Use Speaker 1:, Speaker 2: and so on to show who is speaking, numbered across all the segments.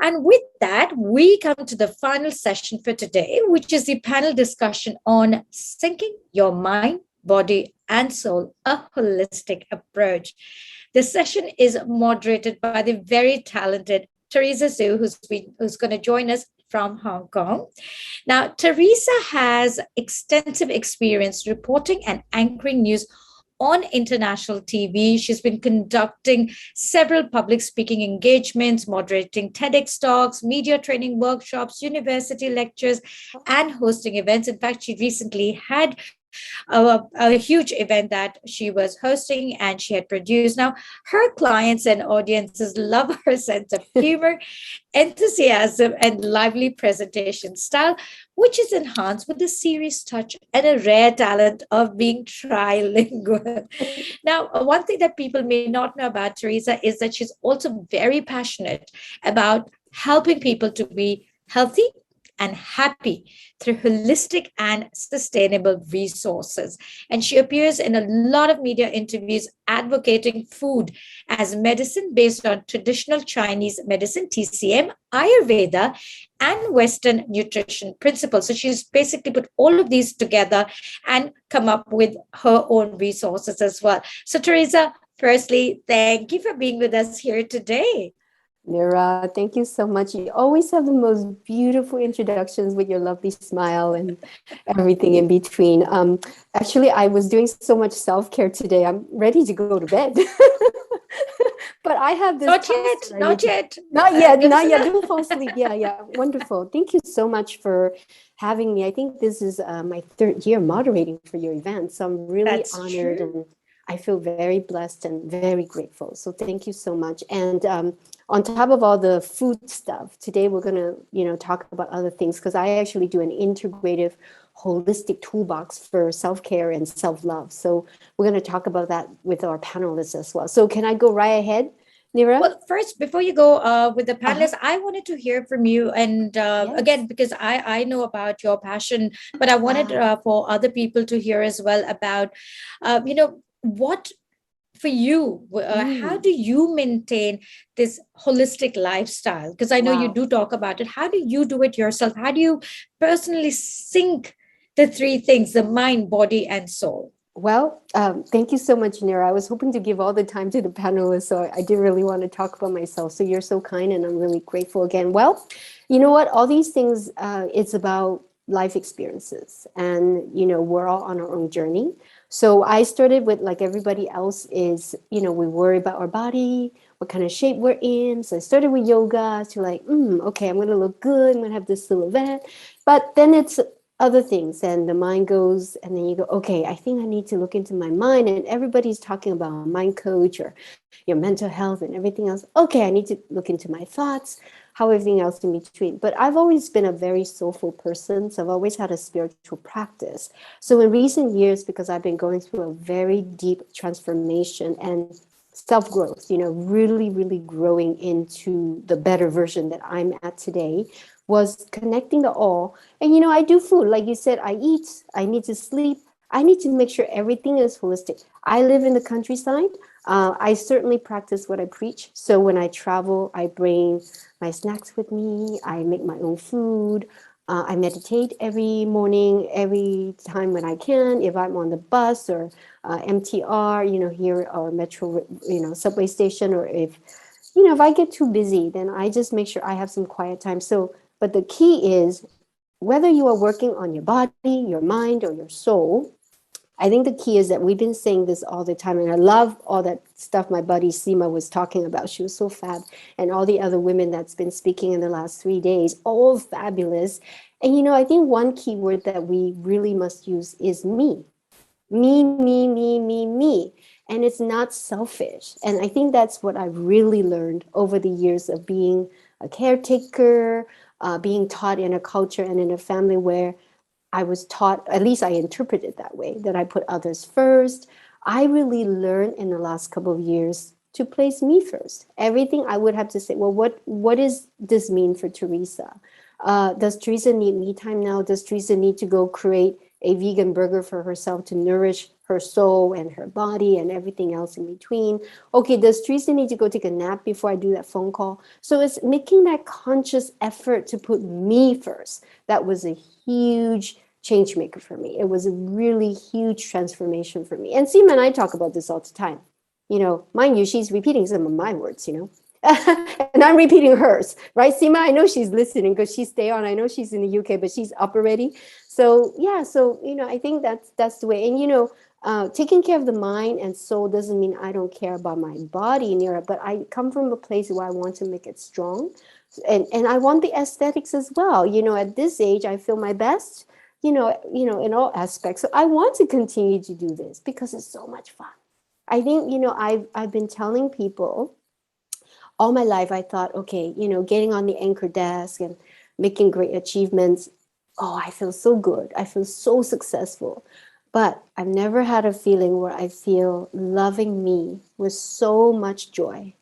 Speaker 1: And with that, we come to the final session for today, which is the panel discussion on syncing your mind, body, and soul, a holistic approach. The session is moderated by the very talented Teresa Zhu, who's going to join us from Hong Kong. Now, Teresa has extensive experience reporting and anchoring news on international TV. She's been conducting several public speaking engagements, moderating TEDx talks, media training workshops, university lectures, and hosting events. In fact, she recently had a huge event that she was hosting and she had produced. Now, her clients and audiences love her sense of humor, enthusiasm, and lively presentation style, which is enhanced with a serious touch and a rare talent of being trilingual. Now, one thing that people may not know about Teresa is that she's also very passionate about helping people to be healthy and happy through holistic and sustainable resources. And she appears in a lot of media interviews advocating food as medicine based on traditional Chinese medicine, TCM, Ayurveda, and Western nutrition principles. So she's basically put all of these together and come up with her own resources as well. So, Teresa, firstly, thank you for being with us here today.
Speaker 2: Nira, thank you so much. You always have the most beautiful introductions with your lovely smile and everything in between. Actually, I was doing so much self-care today. I'm ready to go to bed. But I have this.
Speaker 1: Not yet, not yet.
Speaker 2: Not yet, not yet. Don't fall asleep. Yeah, yeah. Wonderful. Thank you so much for having me. I think this is my third year moderating for your event. So I'm really
Speaker 1: That's
Speaker 2: honored
Speaker 1: true.
Speaker 2: and I feel very blessed and very grateful. So thank you so much. And on top of all the food stuff, today we're going to, talk about other things because I actually do an integrative, holistic toolbox for self-care and self-love. So we're going to talk about that with our panelists as well. So can I go right ahead, Nira?
Speaker 1: Well, first, before you go with the panelists, I wanted to hear from you. And
Speaker 2: Yes.
Speaker 1: again, because I know about your passion, but I wanted for other people to hear as well about, what for you, how do you maintain this holistic lifestyle? Because I know you
Speaker 2: Wow.
Speaker 1: do talk about it. How do you do it yourself? How do you personally sync the three things, the mind, body, and soul?
Speaker 2: Well, thank you so much, Nira. I was hoping to give all the time to the panelists, so I didn't really want to talk about myself. So you're so kind, and I'm really grateful again. Well, you know what? All these things, it's about life experiences, and we're all on our own journey. So I started with, like everybody else is, we worry about our body, what kind of shape we're in. So I started with yoga to like, okay, I'm going to look good. I'm going to have this silhouette. But then it's other things, and the mind goes, and then you go, okay, I think I need to look into my mind. And everybody's talking about a mind coach or your mental health and everything else. Okay, I need to look into my thoughts, how everything else in between. But I've always been a very soulful person, so I've always had a spiritual practice. So in recent years, because I've been going through a very deep transformation and self-growth, really, really growing into the better version that I'm at today, was connecting the all. And I do food, like you said, I eat, I need to sleep, I need to make sure everything is holistic. I live in the countryside. I certainly practice what I preach. So when I travel, I bring my snacks with me, I make my own food. I meditate every morning, every time when I can, if I'm on the bus or MTR, here, or metro, subway station, or if I get too busy, then I just make sure I have some quiet time. So, but the key is whether you are working on your body, your mind, or your soul, I think the key is that we've been saying this all the time, and I love all that stuff my buddy Seema was talking about. She was so fab, and all the other women that's been speaking in the last 3 days, all fabulous. And I think one key word that we really must use is me. Me, me, me, me, me. And it's not selfish. And I think that's what I've really learned over the years of being a caretaker, being taught in a culture and in a family where I was taught, at least I interpret it that way, that I put others first. I really learned in the last couple of years to place me first. Everything I would have to say, well, what does this mean for Teresa? Does Teresa need me time now? Does Teresa need to go create a vegan burger for herself to nourish her soul and her body and everything else in between. Okay, does Teresa need to go take a nap before I do that phone call? So it's making that conscious effort to put me first. That was a huge change maker for me. It was a really huge transformation for me. And Seema and I talk about this all the time. Mind you, she's repeating some of my words, and I'm repeating hers, right? Seema, I know she's listening because she stay on. I know she's in the UK, but she's up already. So yeah, I think that's the way. And taking care of the mind and soul doesn't mean I don't care about my body, Nira, but I come from a place where I want to make it strong, and I want the aesthetics as well. At this age, I feel my best. In all aspects. So I want to continue to do this because it's so much fun. I think I've been telling people all my life. I thought, okay, getting on the anchor desk and making great achievements. Oh, I feel so good. I feel so successful. But I've never had a feeling where I feel loving me with so much joy.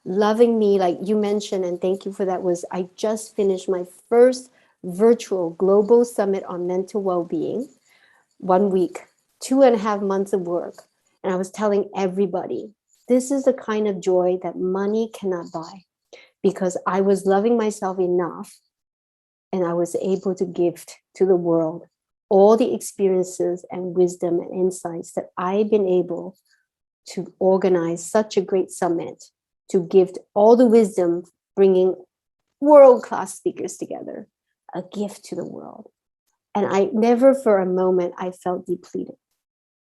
Speaker 2: Loving me, like you mentioned, and thank you for that, was I just finished my first virtual global summit on mental well-being. 1 week, 2.5 months of work. And I was telling everybody, this is the kind of joy that money cannot buy, because I was loving myself enough and I was able to give to the world all the experiences and wisdom and insights that I've been able to organize such a great summit, to give all the wisdom, bringing world-class speakers together, a gift to the world. And I never for a moment I felt depleted.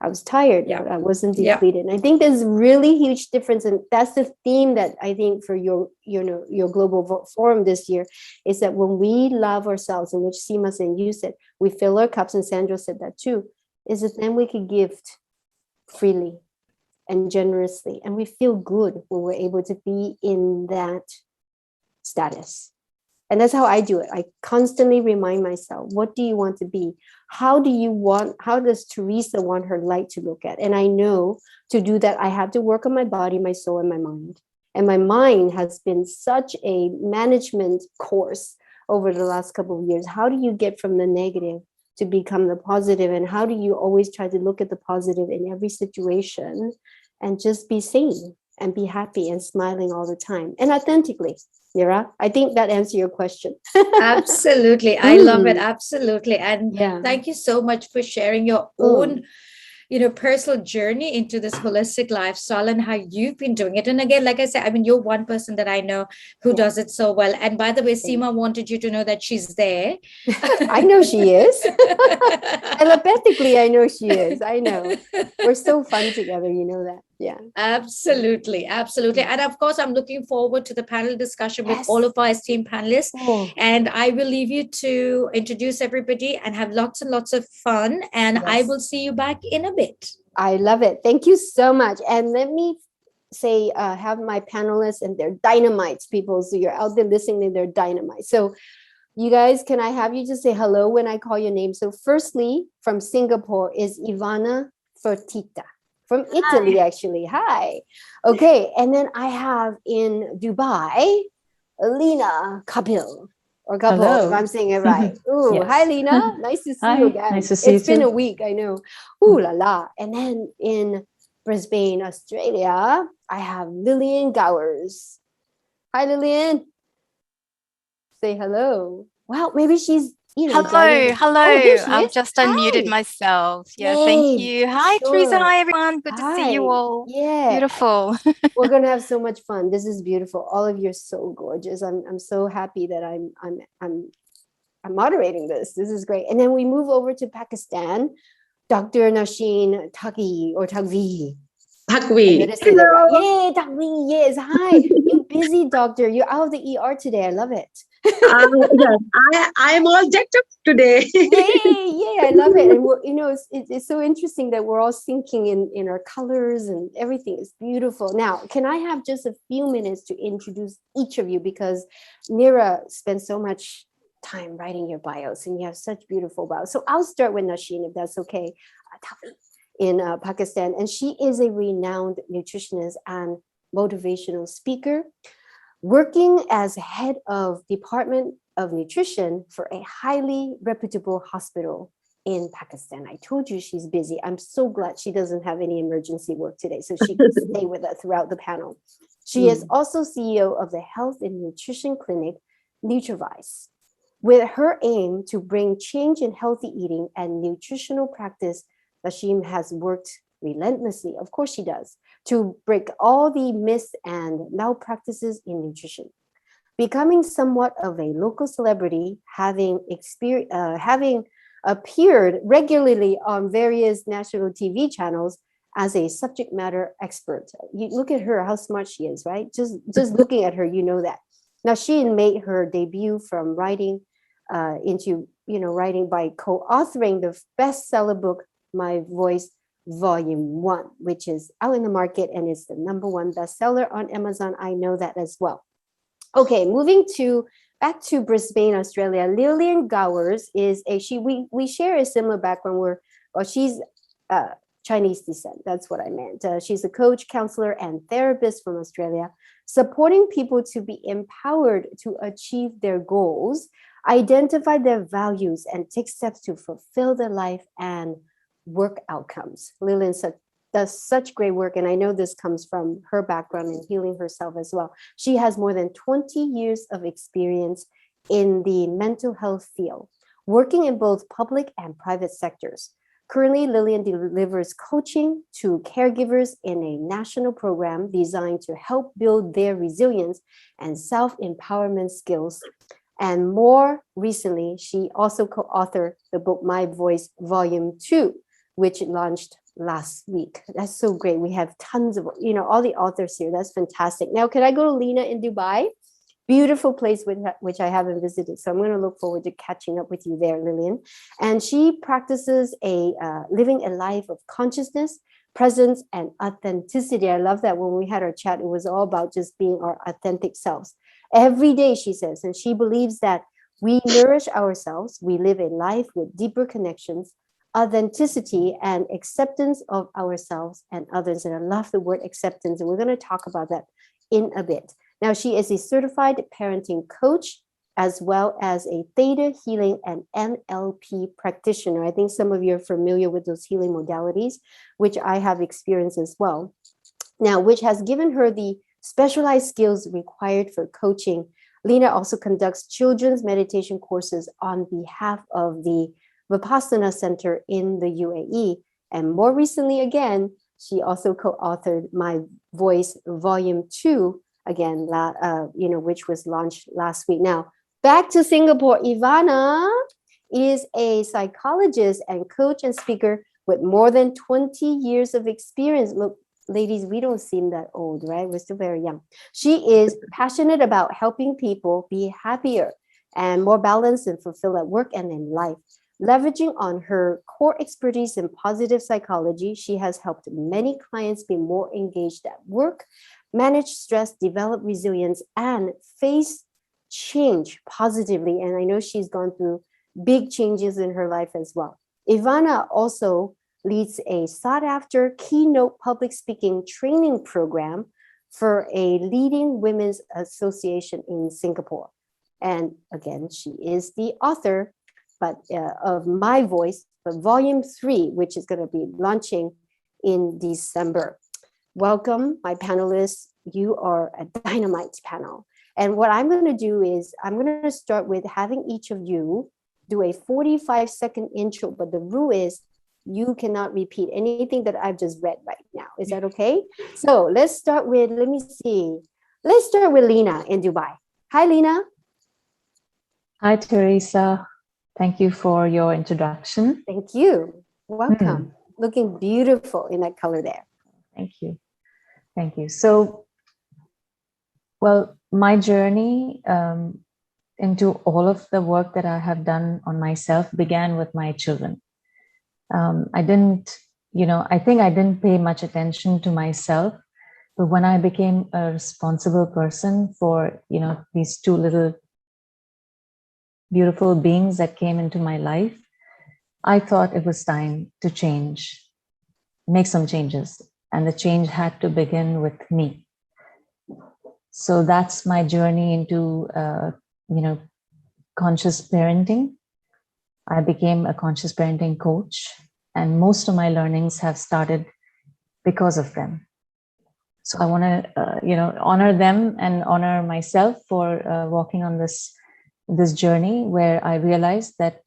Speaker 2: I was tired, but I wasn't depleted. And I think there's really huge difference. And that's the theme that I think for your global forum this year, is that when we love ourselves, and which Seema and you said, we fill our cups, and Sandra said that too, is that then we can give freely and generously. And we feel good when we're able to be in that status. And that's how I do it. I constantly remind myself, what do you want to be? How does Teresa want her light to look at? And I know to do that, I have to work on my body, my soul, and my mind. And my mind has been such a management course over the last couple of years. How do you get from the negative to become the positive? And how do you always try to look at the positive in every situation and just be sane and be happy and smiling all the time and authentically? Nira, I think that answers your question.
Speaker 1: Absolutely. I love it. Absolutely. And thank you so much for sharing your own personal journey into this holistic lifestyle and how you've been doing it. And again, like I said, I mean, you're one person that I know who does it so well. And by the way, Seema wanted you to know that she's there.
Speaker 2: I know she is. Telepathically, I know she is. I know. We're so fun together. You know that. Yeah.
Speaker 1: Absolutely. Absolutely. And of course, I'm looking forward to the panel discussion with all of our esteemed panelists. And I will leave you to introduce everybody and have lots and lots of fun. And I will see you back in a bit.
Speaker 2: I love it. Thank you so much. And let me say, have my panelists, and they're dynamites, people. So you're out there listening, they're dynamite. So you guys, can I have you just say hello when I call your name? So firstly, from Singapore is Ivana Fertita. From Italy, actually. Hi. Okay. And then I have in Dubai, Lena Kapil. Or Kapil, if I'm saying it right. Ooh, yes. Hi, Lena. Nice to see you again.
Speaker 3: Nice to see you.
Speaker 2: It's been a week, I know. Ooh la la. And then in Brisbane, Australia, I have Lillian Gowers. Hi, Lillian. Say hello. Wow, maybe she's
Speaker 3: hello. I've just unmuted myself. Yeah, thank you. Hi, Teresa. Hi, everyone. Good to see you all.
Speaker 2: Yeah,
Speaker 3: beautiful.
Speaker 2: We're gonna have so much fun. This is beautiful. All of you are so gorgeous. I'm so happy that I'm moderating this. This is great. And then we move over to Pakistan. Dr. Nasheen Taghi or Tagvi.
Speaker 4: Tagvi.
Speaker 2: Yay, Tagvi. Yes. Hi. You busy, doctor? You're out of the ER today. I love it.
Speaker 4: Yes, I'm all decked up today.
Speaker 2: Yay, I love it. And it's so interesting that we're all syncing in our colors, and everything is beautiful. Now, can I have just a few minutes to introduce each of you, because Nira spent so much time writing your bios and you have such beautiful bios. So I'll start with Nasheen, if that's okay, in Pakistan. And she is a renowned nutritionist and motivational speaker, working as head of Department of Nutrition for a highly reputable hospital in Pakistan. I told you she's busy. I'm so glad she doesn't have any emergency work today, so she can stay with us throughout the panel. She is also CEO of the Health and Nutrition Clinic, Nutrivise, with her aim to bring change in healthy eating and nutritional practice. Bashim has worked relentlessly, of course she does, to break all the myths and malpractices in nutrition. Becoming somewhat of a local celebrity, having appeared regularly on various national TV channels as a subject matter expert. You look at her, how smart she is, right? Just looking at her, you know that. Now she made her debut from writing into writing by co-authoring the bestseller book My Voice Volume 1, which is out in the market and is the #1 bestseller on Amazon. I know that as well. Okay, moving back to Brisbane, Australia. Lillian Gowers is we share a similar background. She's Chinese descent. That's what I meant. She's a coach, counselor, and therapist from Australia, supporting people to be empowered to achieve their goals, identify their values, and take steps to fulfill their life and work outcomes. Lillian does such great work, and I know this comes from her background in healing herself as well. She has more than 20 years of experience in the mental health field, working in both public and private sectors. Currently, Lillian delivers coaching to caregivers in a national program designed to help build their resilience and self-empowerment skills. And more recently, she also co-authored the book My Voice Volume 2, which launched last week. That's so great. We have tons of, all the authors here. That's fantastic. Now, can I go to Lena in Dubai? Beautiful place which I haven't visited. So I'm going to look forward to catching up with you there, Lillian. And she practices living a life of consciousness, presence, and authenticity. I love that when we had our chat, it was all about just being our authentic selves. Every day, she says, and she believes that we nourish ourselves, we live a life with deeper connections, authenticity, and acceptance of ourselves and others. And I love the word acceptance, and we're going to talk about that in a bit. Now, she is a certified parenting coach, as well as a theta healing and NLP practitioner. I think some of you are familiar with those healing modalities, which I have experienced as well. Now, which has given her the specialized skills required for coaching. Lena also conducts children's meditation courses on behalf of the Vipassana Center in the UAE. And more recently, again, she also co-authored My Voice Volume 2, again, which was launched last week. Now, back to Singapore. Ivana is a psychologist and coach and speaker with more than 20 years of experience. Look, ladies, we don't seem that old, right? We're still very young. She is passionate about helping people be happier and more balanced and fulfilled at work and in life. Leveraging on her core expertise in positive psychology, she has helped many clients be more engaged at work, manage stress, develop resilience, and face change positively. And I know she's gone through big changes in her life as well. Ivana also leads a sought-after keynote public speaking training program for a leading women's association in Singapore. And again, she is the author of My Voice, but Volume 3, which is going to be launching in December. Welcome, my panelists. You are a dynamite panel. And what I'm going to do is I'm going to start with having each of you do a 45-second intro, but the rule is you cannot repeat anything that I've just read right now. Is that okay? So let's start with, let's start with Lena in Dubai. Hi, Lena.
Speaker 5: Hi, Teresa. Thank you for your introduction.
Speaker 2: Thank you. Welcome. Looking beautiful in that color there.
Speaker 5: Thank you. Thank you. So, well, my journey into all of the work that I have done on myself began with my children. I think I didn't pay much attention to myself, but when I became a responsible person for, these two little beautiful beings that came into my life, I thought it was time to make some changes. And the change had to begin with me. So that's my journey into, conscious parenting. I became a conscious parenting coach, and most of my learnings have started because of them. So I want to, honor them and honor myself for walking on this journey where I realized that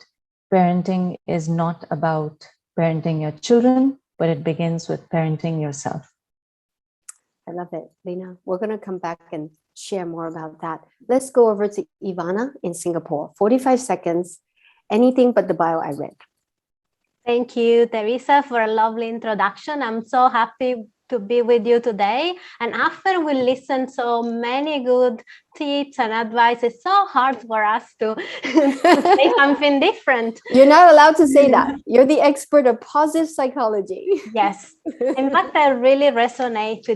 Speaker 5: parenting is not about parenting your children, but it begins with parenting yourself.
Speaker 2: I love it, Lena. We're going to come back and share more about that. Let's go over to Ivana in Singapore. 45 seconds. Anything but the bio I read.
Speaker 6: Thank you, Teresa, for a lovely introduction. I'm so happy to be with you today. And after we listen so many good tips and advice, it's so hard for us to say something different.
Speaker 2: You're not allowed to say that. You're the expert of positive psychology.
Speaker 6: Yes. In fact, I really resonate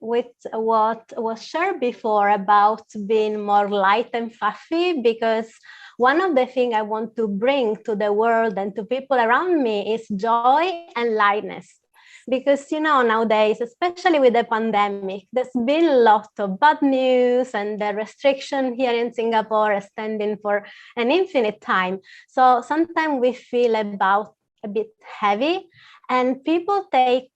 Speaker 6: with what was shared before about being more light and fluffy, because one of the things I want to bring to the world and to people around me is joy and lightness. Because, nowadays, especially with the pandemic, there's been a lot of bad news, and the restriction here in Singapore is extending for an infinite time. So sometimes we feel about a bit heavy, and people take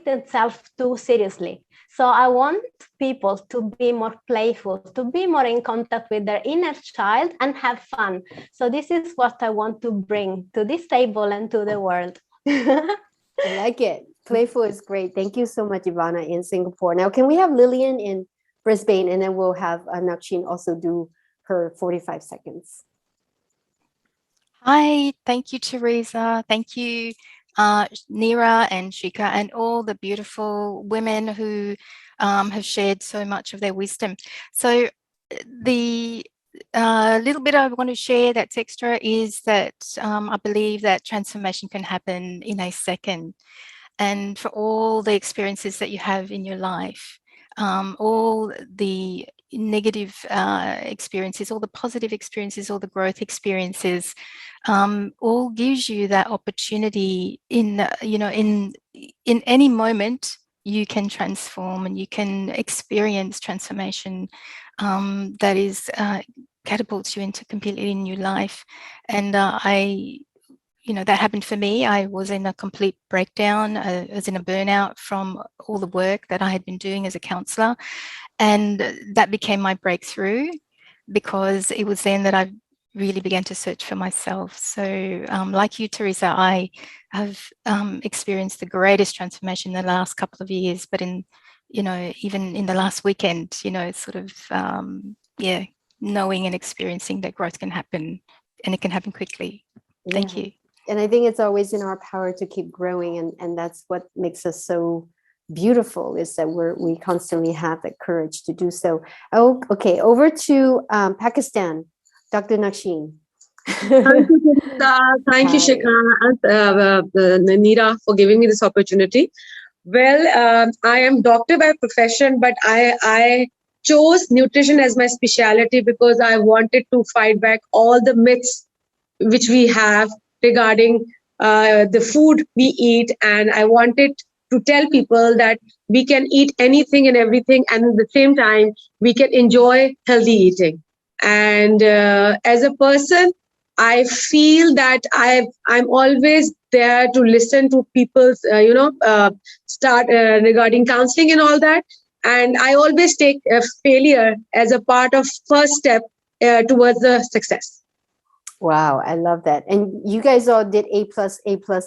Speaker 6: themselves too seriously. So I want people to be more playful, to be more in contact with their inner child and have fun. So this is what I want to bring to this table and to the world.
Speaker 2: I like it. Playful is great. Thank you so much, Ivana, in Singapore. Now, can we have Lillian in Brisbane, and then we'll have Naksheen also do her 45 seconds.
Speaker 3: Hi, thank you, Teresa. Thank you, Neera and Shika, and all the beautiful women who have shared so much of their wisdom. So the little bit I want to share that's extra is that I believe that transformation can happen in a second. And for all the experiences that you have in your life, all the negative experiences, all the positive experiences, all the growth experiences, all gives you that opportunity in any moment you can transform and you can experience transformation that is catapults you into completely new life. And that happened for me. I was in a complete breakdown. I was in a burnout from all the work that I had been doing as a counsellor. And that became my breakthrough, because it was then that I really began to search for myself. So like you, Teresa, I have experienced the greatest transformation in the last couple of years, but even in the last weekend, sort of, knowing and experiencing that growth can happen, and it can happen quickly. Thank you.
Speaker 2: And I think it's always in our power to keep growing. And that's what makes us so beautiful, is that we constantly have that courage to do so. Oh, okay. Over to Pakistan, Dr. Naksheen.
Speaker 4: Thank you, Shika and Neera, for giving me this opportunity. Well, I am doctor by profession, but I chose nutrition as my specialty because I wanted to fight back all the myths which we have regarding the food we eat. And I wanted to tell people that we can eat anything and everything, and at the same time, we can enjoy healthy eating. And as a person, I feel that I'm always there to listen to people's, start regarding counseling and all that. And I always take failure as a part of first step towards the success.
Speaker 2: Wow, I love that. And you guys all did A+,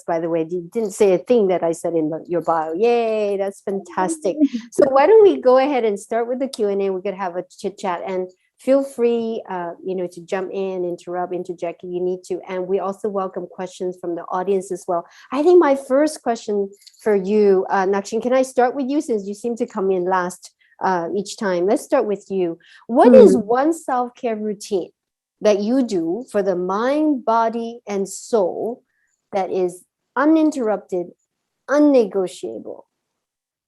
Speaker 2: by the way. You didn't say a thing that I said in your bio. Yay, that's fantastic. So why don't we go ahead and start with the Q&A. We could have a chit chat, and feel free, to jump in, interject if you need to. And we also welcome questions from the audience as well. I think my first question for you, Naksheen, can I start with you, since you seem to come in last each time? Let's start with you. What is one self-care routine that you do for the mind, body, and soul that is uninterrupted, unnegotiable?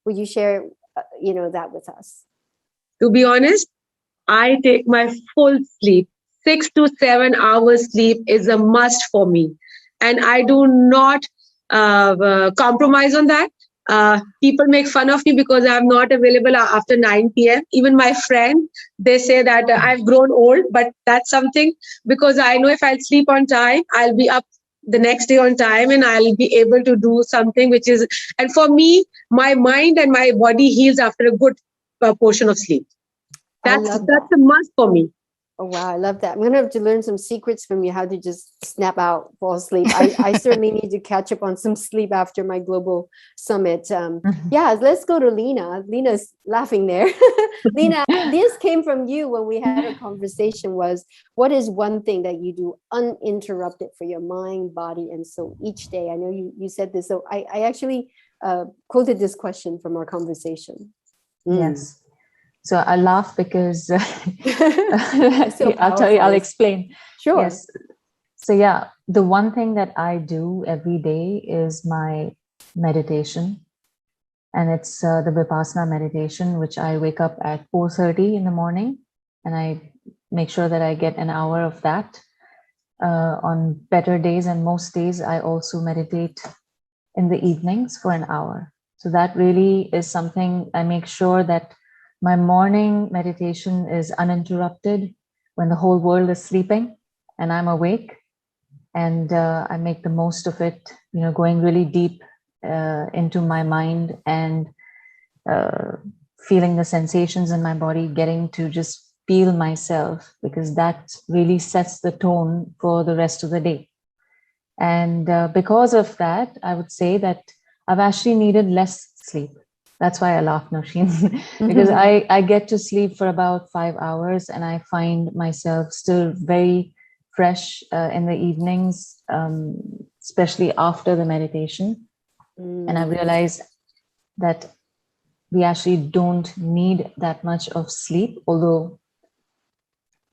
Speaker 2: Would you share, that with us?
Speaker 4: To be honest, I take my full sleep. 6 to 7 hours sleep is a must for me. And I do not compromise on that. People make fun of me because I'm not available after 9 p.m. Even my friend, they say that I've grown old, but that's something because I know if I'll sleep on time, I'll be up the next day on time and I'll be able to do something which is, and for me, my mind and my body heals after a good portion of sleep. That's a must for me.
Speaker 2: Oh, wow. I love that. I'm going to have to learn some secrets from you, how to just snap out, fall asleep. I certainly need to catch up on some sleep after my global summit. Yeah, let's go to Lena. Lena's laughing there. Lena, this came from you when we had a conversation was, what is one thing that you do uninterrupted for your mind, body, and soul each day? I know you said this. So I actually quoted this question from our conversation.
Speaker 5: Yes. So I laugh because
Speaker 2: So
Speaker 5: I'll tell you, I'll explain.
Speaker 2: Sure.
Speaker 5: Yes. So yeah, the one thing that I do every day is my meditation. And it's the Vipassana meditation, which I wake up at 4:30 in the morning. And I make sure that I get an hour of that. On better days and most days, I also meditate in the evenings for an hour. So that really is something I make sure that my morning meditation is uninterrupted when the whole world is sleeping and I'm awake, and I make the most of it, going really deep into my mind and feeling the sensations in my body, getting to just feel myself, because that really sets the tone for the rest of the day. And because of that, I would say that I've actually needed less sleep. That's why I laugh, Nosheen, because I get to sleep for about 5 hours and I find myself still very fresh in the evenings, especially after the meditation. And I realize that we actually don't need that much of sleep, although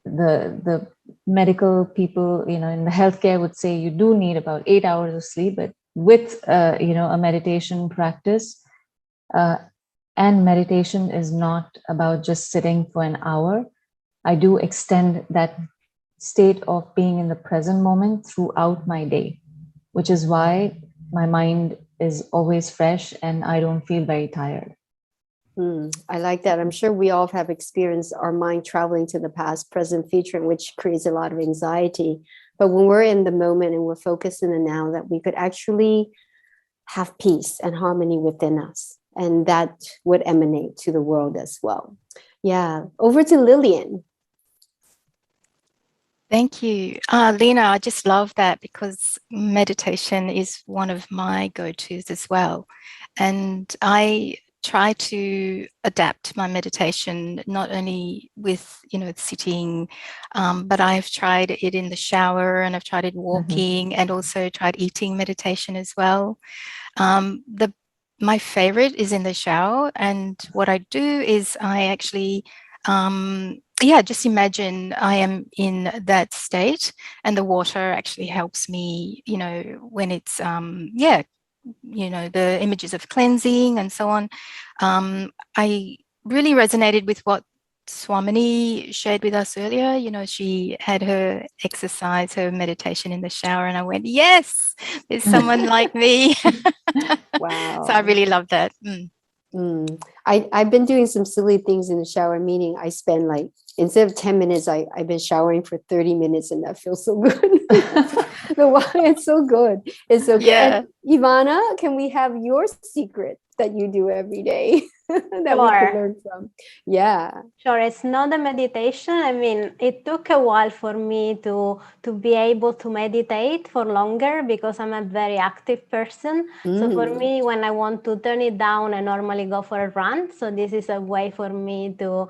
Speaker 5: the medical people, in the healthcare would say you do need about 8 hours of sleep, but with, a meditation practice, and meditation is not about just sitting for an hour. I do extend that state of being in the present moment throughout my day, which is why my mind is always fresh and I don't feel very tired.
Speaker 2: I like that. I'm sure we all have experienced our mind traveling to the past, present, future, which creates a lot of anxiety. But when we're in the moment and we're focused in the now, that we could actually have peace and harmony within us. And that would emanate to the world as well. Yeah. Over to Lillian.
Speaker 3: Thank you. Lena, I just love that because meditation is one of my go-tos as well. And I try to adapt my meditation, not only with, sitting, but I've tried it in the shower and I've tried it walking and also tried eating meditation as well. My favorite is in the shower. And what I do is I actually, just imagine I am in that state and the water actually helps me, when it's, the images of cleansing and so on. I really resonated with what Swamini shared with us earlier. She had her exercise, her meditation in the shower, and I went, yes, there's someone like me.
Speaker 2: Wow.
Speaker 3: So I really love that.
Speaker 2: I've been doing some silly things in the shower, meaning I spend instead of 10 minutes, I've been showering for 30 minutes and that feels so good. It's so good. It's so good.
Speaker 3: Yeah.
Speaker 2: And Ivana, can we have your secret that you do every day that we can learn from? Yeah.
Speaker 6: Sure. It's not a meditation. I mean, it took a while for me to be able to meditate for longer because I'm a very active person. So for me, when I want to turn it down, I normally go for a run. So this is a way for me to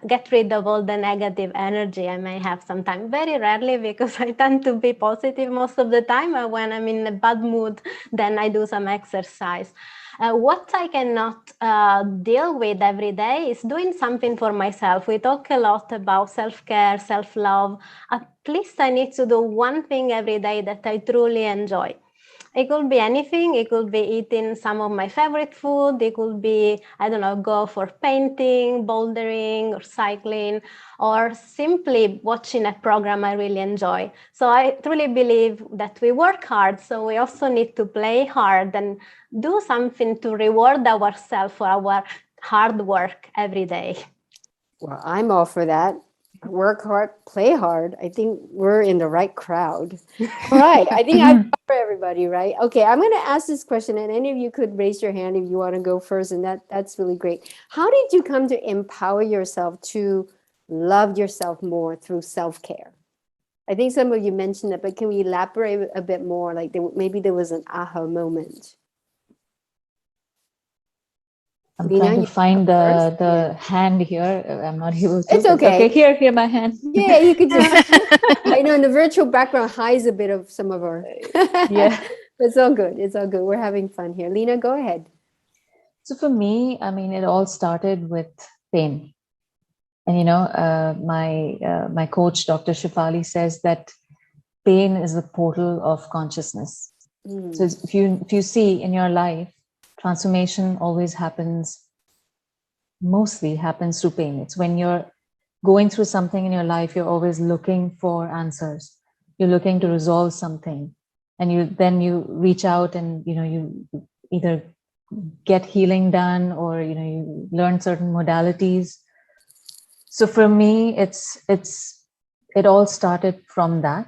Speaker 6: get rid of all the negative energy I may have sometimes. Very rarely, because I tend to be positive most of the time. When I'm in a bad mood, then I do some exercise. What I cannot deal with every day is doing something for myself. We talk a lot about self-care, self-love. At least I need to do one thing every day that I truly enjoy. It could be anything. It could be eating some of my favorite food. It could be, I don't know, go for painting, bouldering, or cycling, or simply watching a program I really enjoy. So I truly believe that we work hard, so we also need to play hard and do something to reward ourselves for our hard work every day.
Speaker 2: Well, I'm all for that. Work hard, play hard. I think we're in the right crowd. All right. I think I've covered everybody, right? Okay, I'm going to ask this question, and any of you could raise your hand if you want to go first, and that's really great. How did you come to empower yourself to love yourself more through self-care? I think some of you mentioned it, but can we elaborate a bit more? Like maybe there was an aha moment.
Speaker 5: I'm
Speaker 2: Lina,
Speaker 5: trying
Speaker 2: you
Speaker 5: to find
Speaker 2: go first?
Speaker 5: the hand here. I'm not able to.
Speaker 2: It's okay.
Speaker 5: Okay, here, my hand.
Speaker 2: Yeah, you could just, I know in the virtual background hides a bit of some of our,
Speaker 5: Yeah.
Speaker 2: it's all good. It's all good. We're having fun here. Lina, go ahead.
Speaker 5: So for me, I mean, it all started with pain. And, you know, my coach, Dr. Shefali, says that pain is the portal of consciousness. So if you see in your life, transformation always mostly happens through pain. It's when you're going through something in your life, you're always looking for answers. You're looking to resolve something. And then you reach out and, you know, you either get healing done or, you know, you learn certain modalities. So for me, it all started from that.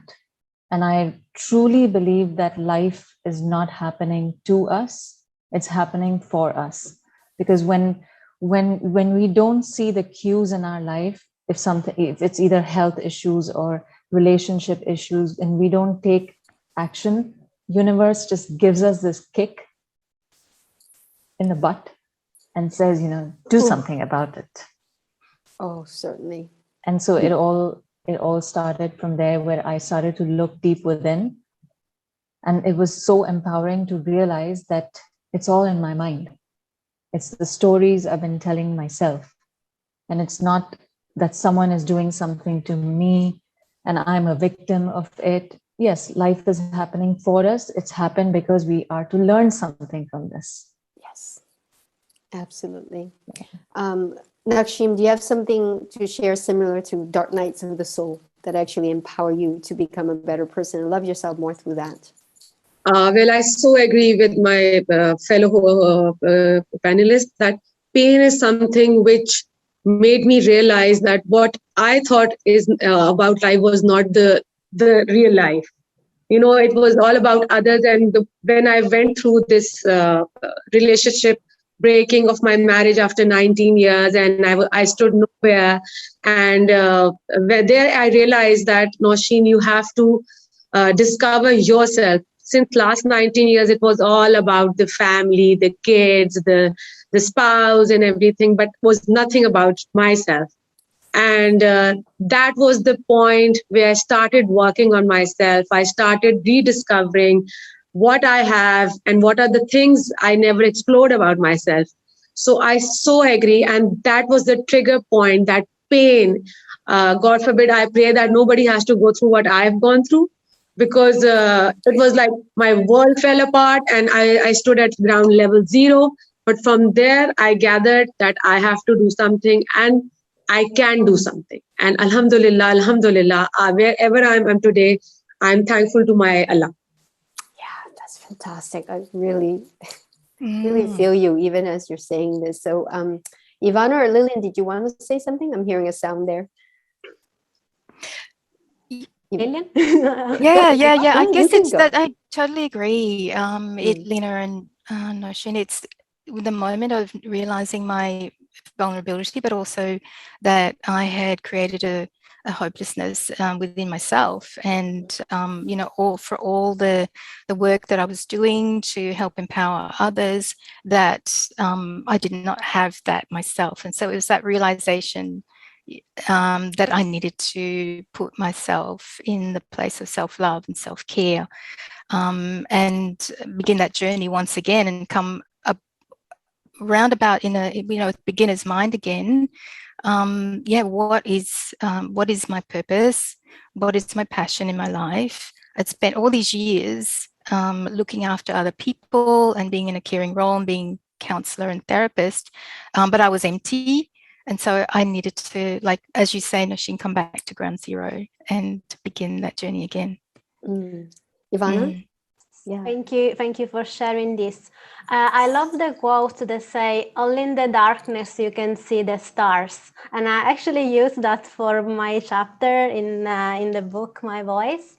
Speaker 5: And I truly believe that life is not happening to us. It's happening for us. Because when we don't see the cues in our life, if it's either health issues or relationship issues, and we don't take action, universe just gives us this kick in the butt and says, you know, do something about it.
Speaker 2: Oh, certainly.
Speaker 5: And so it all started from there, where I started to look deep within. And it was so empowering to realize that it's all in my mind. It's the stories I've been telling myself. And it's not that someone is doing something to me and I'm a victim of it. Yes, life is happening for us. It's happened because we are to learn something from this.
Speaker 2: Yes, absolutely. Nakshim, do you have something to share similar to Dark Nights of the Soul that actually empower you to become a better person and love yourself more through that?
Speaker 4: Well, I so agree with my fellow panelists that pain is something which made me realize that what I thought is about life was not the real life. You know, it was all about others. And when I went through this relationship breaking of my marriage after 19 years, and I stood nowhere, and there I realized that, Nosheen, you have to discover yourself. Since last 19 years, it was all about the family, the kids, the spouse and everything, but was nothing about myself. And that was the point where I started working on myself. I started rediscovering what I have and what are the things I never explored about myself. So I so agree. And that was the trigger point, that pain. God forbid, I pray that nobody has to go through what I've gone through, because it was like my world fell apart and I stood at ground level zero. But from there, I gathered that I have to do something and I can do something. And Alhamdulillah, wherever I am today, I'm thankful to my Allah.
Speaker 2: Yeah, that's fantastic. I really feel you even as you're saying this. So Ivana or Lillian, did you want to say something? I'm hearing a sound there.
Speaker 6: Lillian?
Speaker 3: Yeah. I
Speaker 2: You
Speaker 3: guess
Speaker 2: can
Speaker 3: it's
Speaker 2: go.
Speaker 3: that I totally agree. Lina and Nosheen, it's the moment of realizing my vulnerability, but also that I had created a hopelessness within myself, and you know, all the work that I was doing to help empower others, that I did not have that myself. And so it was that realization that I needed to put myself in the place of self-love and self-care, and begin that journey once again, and come roundabout in a, you know, beginner's mind again. What is my purpose? What is my passion in my life? I'd spent all these years looking after other people and being in a caring role and being counselor and therapist, but I was empty. And so I needed to, like, as you say, Nosheen, come back to ground zero and begin that journey again.
Speaker 2: Ivana? Yeah.
Speaker 6: Thank you for sharing this. I love the quote that say, only in the darkness you can see the stars. And I actually use that for my chapter in the book, My Voice,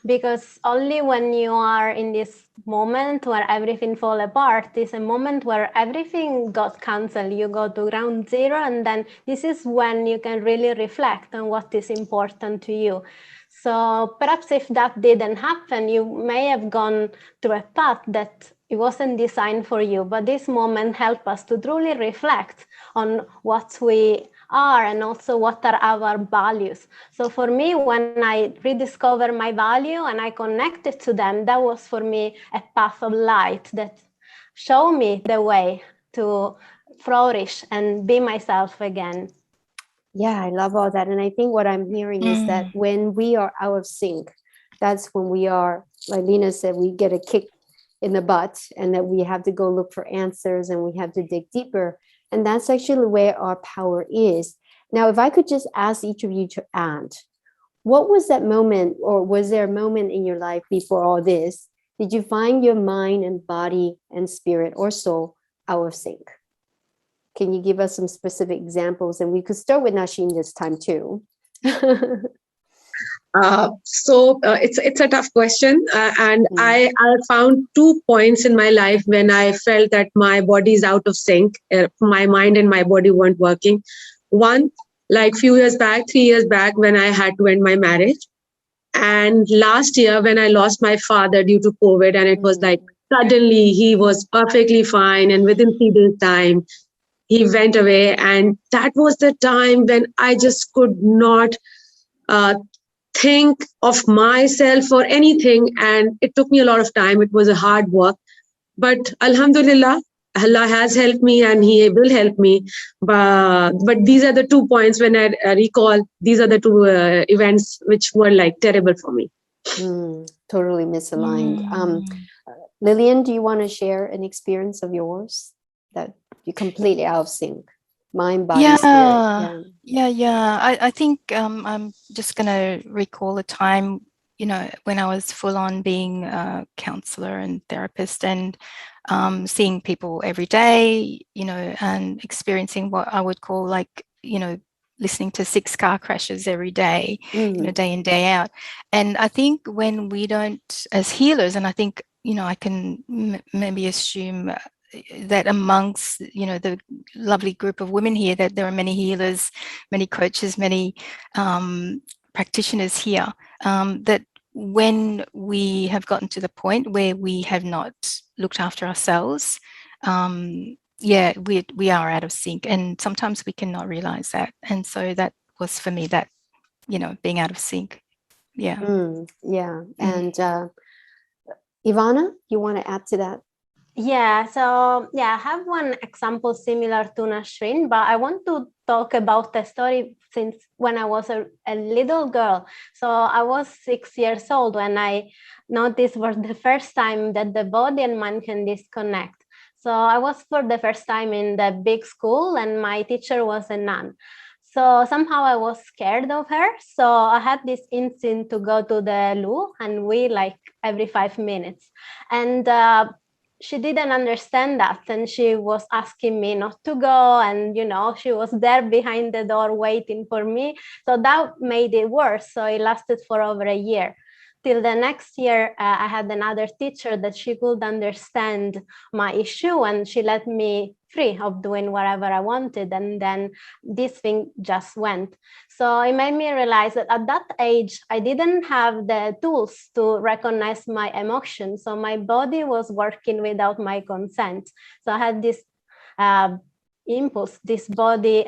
Speaker 6: because only when you are in this moment where everything fall apart is a moment where everything got cancelled. You go to ground zero, and then this is when you can really reflect on what is important to you. So perhaps if that didn't happen, you may have gone through a path that it wasn't designed for you. But this moment helped us to truly reflect on what we are and also what are our values. So for me, when I rediscovered my value and I connected to them, that was for me a path of light that showed me the way to flourish and be myself again.
Speaker 2: Yeah, I love all that. And I think what I'm hearing is that when we are out of sync, that's when we are, like Lena said, we get a kick in the butt, and that we have to go look for answers and we have to dig deeper. And that's actually where our power is. Now, if I could just ask each of you to add, what was that moment, or was there a moment in your life before all this? Did you find your mind and body and spirit or soul out of sync? Can you give us some specific examples? And we could start with Nosheen this time too.
Speaker 4: It's a tough question, and I found 2 points in my life when I felt that my body is out of sync. My mind and my body weren't working. One, like 3 years back, when I had to end my marriage, and last year when I lost my father due to COVID, and it was like suddenly he was perfectly fine, and within 3 days' time he went away, and that was the time when I just could not think of myself or anything, and it took me a lot of time. It was a hard work, but Alhamdulillah, Allah has helped me and He will help me. But these are the 2 points when I recall. These are the 2 events which were like terrible for me.
Speaker 2: Totally misaligned. Lillian, do you want to share an experience of yours that you're completely out of sync? Mind, body, spirit.
Speaker 3: Yeah. I think I'm just going to recall a time, when I was full on being a counselor and therapist, and seeing people every day, and experiencing what I would call listening to 6 car crashes every day, day in, day out. And I think when we don't, as healers, and I think, I can maybe assume that amongst the lovely group of women here, that there are many healers, many coaches, many practitioners here, that when we have gotten to the point where we have not looked after ourselves, we are out of sync, and sometimes we cannot realize that. And so that was for me that being out of sync.
Speaker 2: And Ivana, you want to add to that?
Speaker 6: Yeah, so I have one example similar to Nasreen, but I want to talk about the story since when I was a little girl. So I was 6 years old when I noticed for the first time that the body and mind can disconnect. So I was for the first time in the big school, and my teacher was a nun. So somehow I was scared of her. So I had this instinct to go to the loo, and we like every 5 minutes. And she didn't understand that, and she was asking me not to go, and she was there behind the door waiting for me. So that made it worse. So it lasted for over a year, till the next year. I had another teacher that she could understand my issue, and she let me free of doing whatever I wanted, and then this thing just went. So it made me realize that at that age I didn't have the tools to recognize my emotions, so my body was working without my consent. So I had this impulse, this body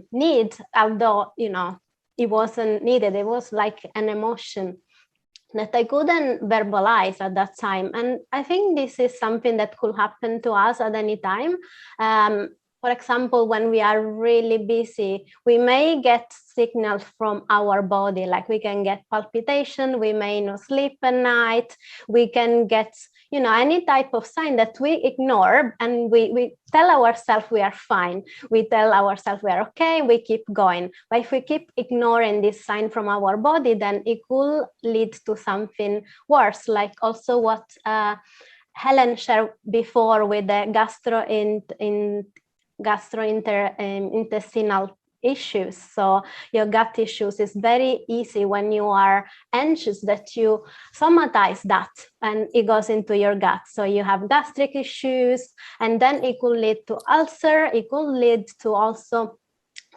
Speaker 6: need, although it wasn't needed. It was like an emotion that I couldn't verbalize at that time. And I think this is something that could happen to us at any time. For example, when we are really busy, we may get signals from our body, like we can get palpitation, we may not sleep at night, we can get, any type of sign that we ignore, and we tell ourselves we are fine. We tell ourselves we are okay, we keep going. But if we keep ignoring this sign from our body, then it could lead to something worse, like also what Helen shared before with the gastrointestinal issues. So your gut issues is very easy when you are anxious that you somatize that and it goes into your gut. So you have gastric issues, and then it could lead to ulcer. It could lead to also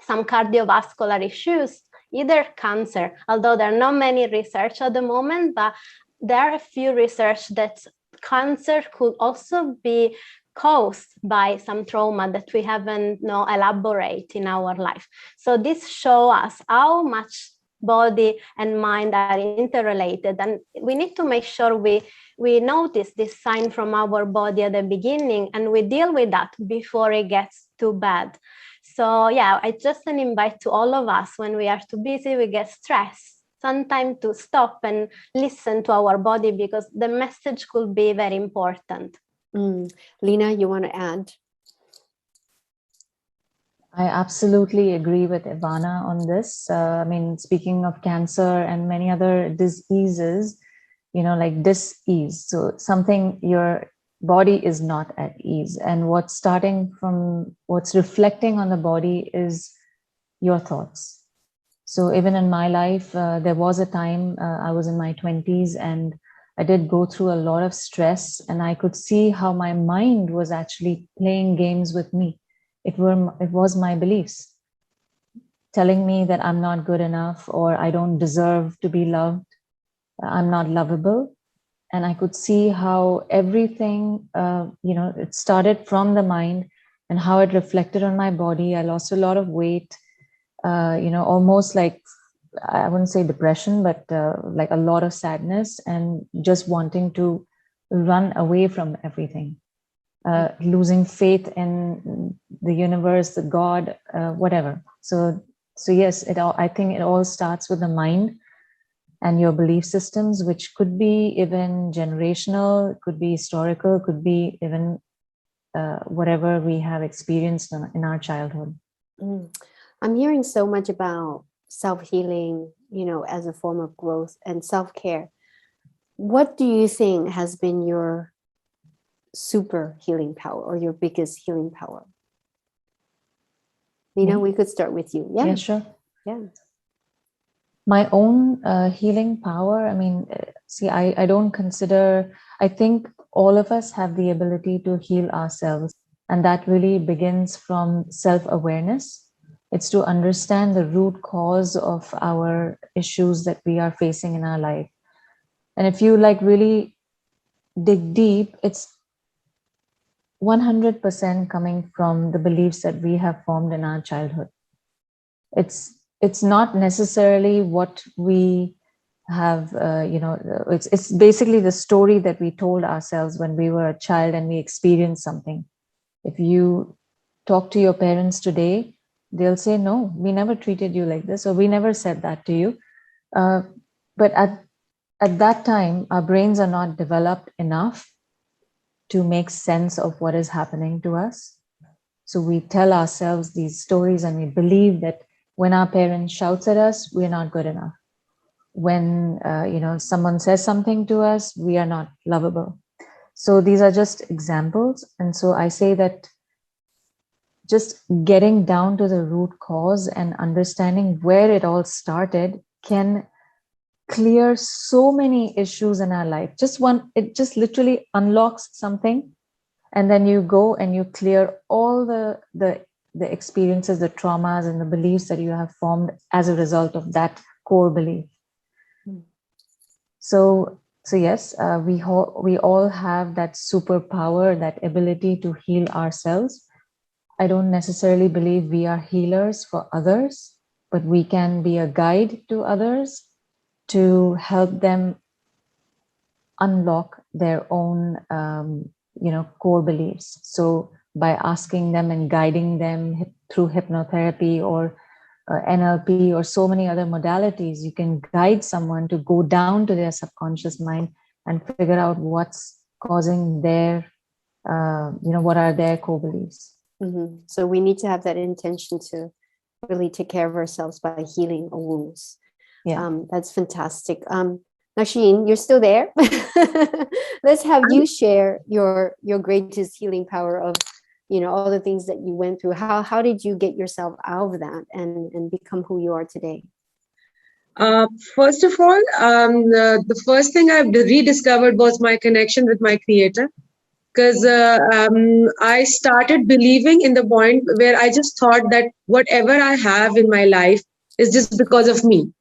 Speaker 6: some cardiovascular issues, either cancer, although there are not many research at the moment, but there are a few research that cancer could also be caused by some trauma that we haven't elaborate in our life. So this shows us how much body and mind are interrelated, and we need to make sure we notice this sign from our body at the beginning, and we deal with that before it gets too bad. So yeah, I just an invite to all of us, when we are too busy, we get stressed, sometimes to stop and listen to our body, because the message could be very important.
Speaker 2: Lina, you want to add?
Speaker 5: I absolutely agree with Ivana on this. I mean, speaking of cancer and many other diseases, like dis-ease. So something your body is not at ease. And what's reflecting on the body is your thoughts. So even in my life, there was a time I was in my 20s and I did go through a lot of stress, and I could see how my mind was actually playing games with me. It was my beliefs telling me that I'm not good enough, or I don't deserve to be loved, I'm not lovable. And I could see how everything, it started from the mind and how it reflected on my body. I lost a lot of weight, almost like, I wouldn't say depression, but like a lot of sadness and just wanting to run away from everything, losing faith in the universe, the God, whatever. So yes, I think it all starts with the mind and your belief systems, which could be even generational, could be historical, could be even whatever we have experienced in our childhood.
Speaker 2: I'm hearing so much about self-healing, as a form of growth and self-care. What do you think has been your super healing power, or your biggest healing power? Lina, we could start with you.
Speaker 5: Yeah, sure.
Speaker 2: Yeah.
Speaker 5: My own healing power, I mean, I don't consider, I think all of us have the ability to heal ourselves. And that really begins from self-awareness. It's to understand the root cause of our issues that we are facing in our life. And if you really dig deep, it's 100% coming from the beliefs that we have formed in our childhood. It's not necessarily what we have, it's basically the story that we told ourselves when we were a child and we experienced something. If you talk to your parents today, they'll say, no, we never treated you like this, or we never said that to you. But at that time, our brains are not developed enough to make sense of what is happening to us. So we tell ourselves these stories, and we believe that when our parents shouts at us, we're not good enough. When someone says something to us, we are not lovable. So these are just examples. And so I say that just getting down to the root cause and understanding where it all started can clear so many issues in our life. It just literally unlocks something, and then you go and you clear all the experiences, the traumas and the beliefs that you have formed as a result of that core belief. So yes, we all have that superpower, that ability to heal ourselves. I don't necessarily believe we are healers for others, but we can be a guide to others to help them unlock their own, core beliefs. So by asking them and guiding them through hypnotherapy or NLP or so many other modalities. You can guide someone to go down to their subconscious mind and figure out what's causing their, what are their core beliefs.
Speaker 2: So we need to have that intention to really take care of ourselves by healing our wounds.
Speaker 5: Yeah.
Speaker 2: That's fantastic. Nasheen, you're still there. Let's have you share your greatest healing power of, all the things that you went through. How did you get yourself out of that and become who you are today?
Speaker 4: First of all, the first thing I've rediscovered was my connection with my creator. Because I started believing in the point where I just thought that whatever I have in my life is just because of me.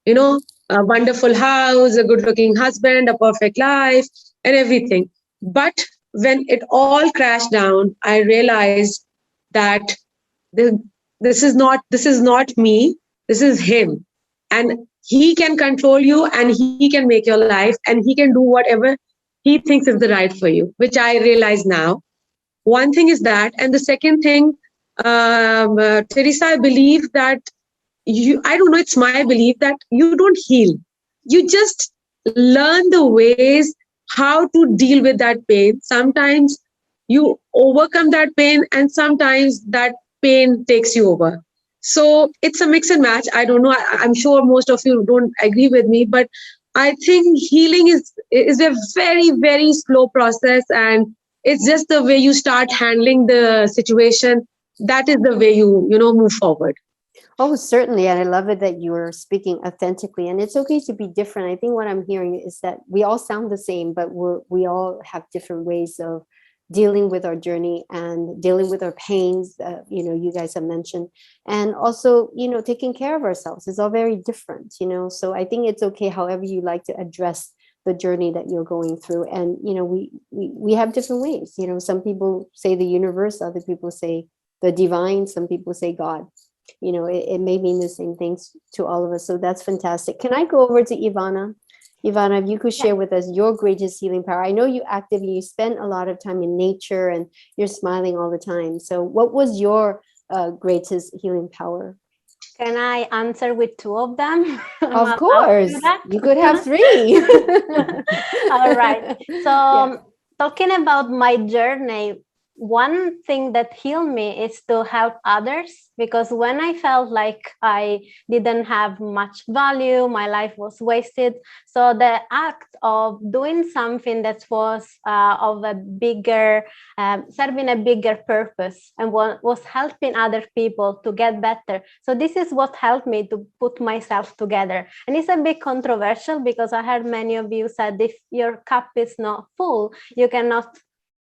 Speaker 4: A wonderful house, a good-looking husband, a perfect life, and everything. But when it all crashed down, I realized that this is not me. This is him, and he can control you, and he can make your life, and he can do whatever he thinks is the right for you, which I realize now. One thing is that, and the second thing, Teresa, I believe that I don't know, it's my belief that you don't heal. You just learn the ways how to deal with that pain. Sometimes you overcome that pain, and sometimes that pain takes you over. So it's a mix and match. I don't know. I'm sure most of you don't agree with me, but I think healing is a very, very slow process, and it's just the way you start handling the situation. That is the way you move forward.
Speaker 2: Oh, certainly. And I love it that you're speaking authentically. And it's okay to be different. I think what I'm hearing is that we all sound the same, but we all have different ways of dealing with our journey and dealing with our pains, you guys have mentioned. And also, taking care of ourselves is all very different, So I think it's okay however you like to address the journey that you're going through. And, we have different ways. Some people say the universe, other people say the divine, some people say God. It may mean the same things to all of us. So that's fantastic. Can I go over to Ivana? Ivana, if you could share with us your greatest healing power. I know you actively spend a lot of time in nature and you're smiling all the time. So what was your greatest healing power?
Speaker 6: Can I answer with two of them?
Speaker 2: Of course. You could have three.
Speaker 6: All right. So talking about my journey, one thing that healed me is to help others, because when I felt like I didn't have much value, my life was wasted. So the act of doing something that was of a bigger, serving a bigger purpose and was helping other people to get better. So this is what helped me to put myself together. And it's a bit controversial because I heard many of you said if your cup is not full, you cannot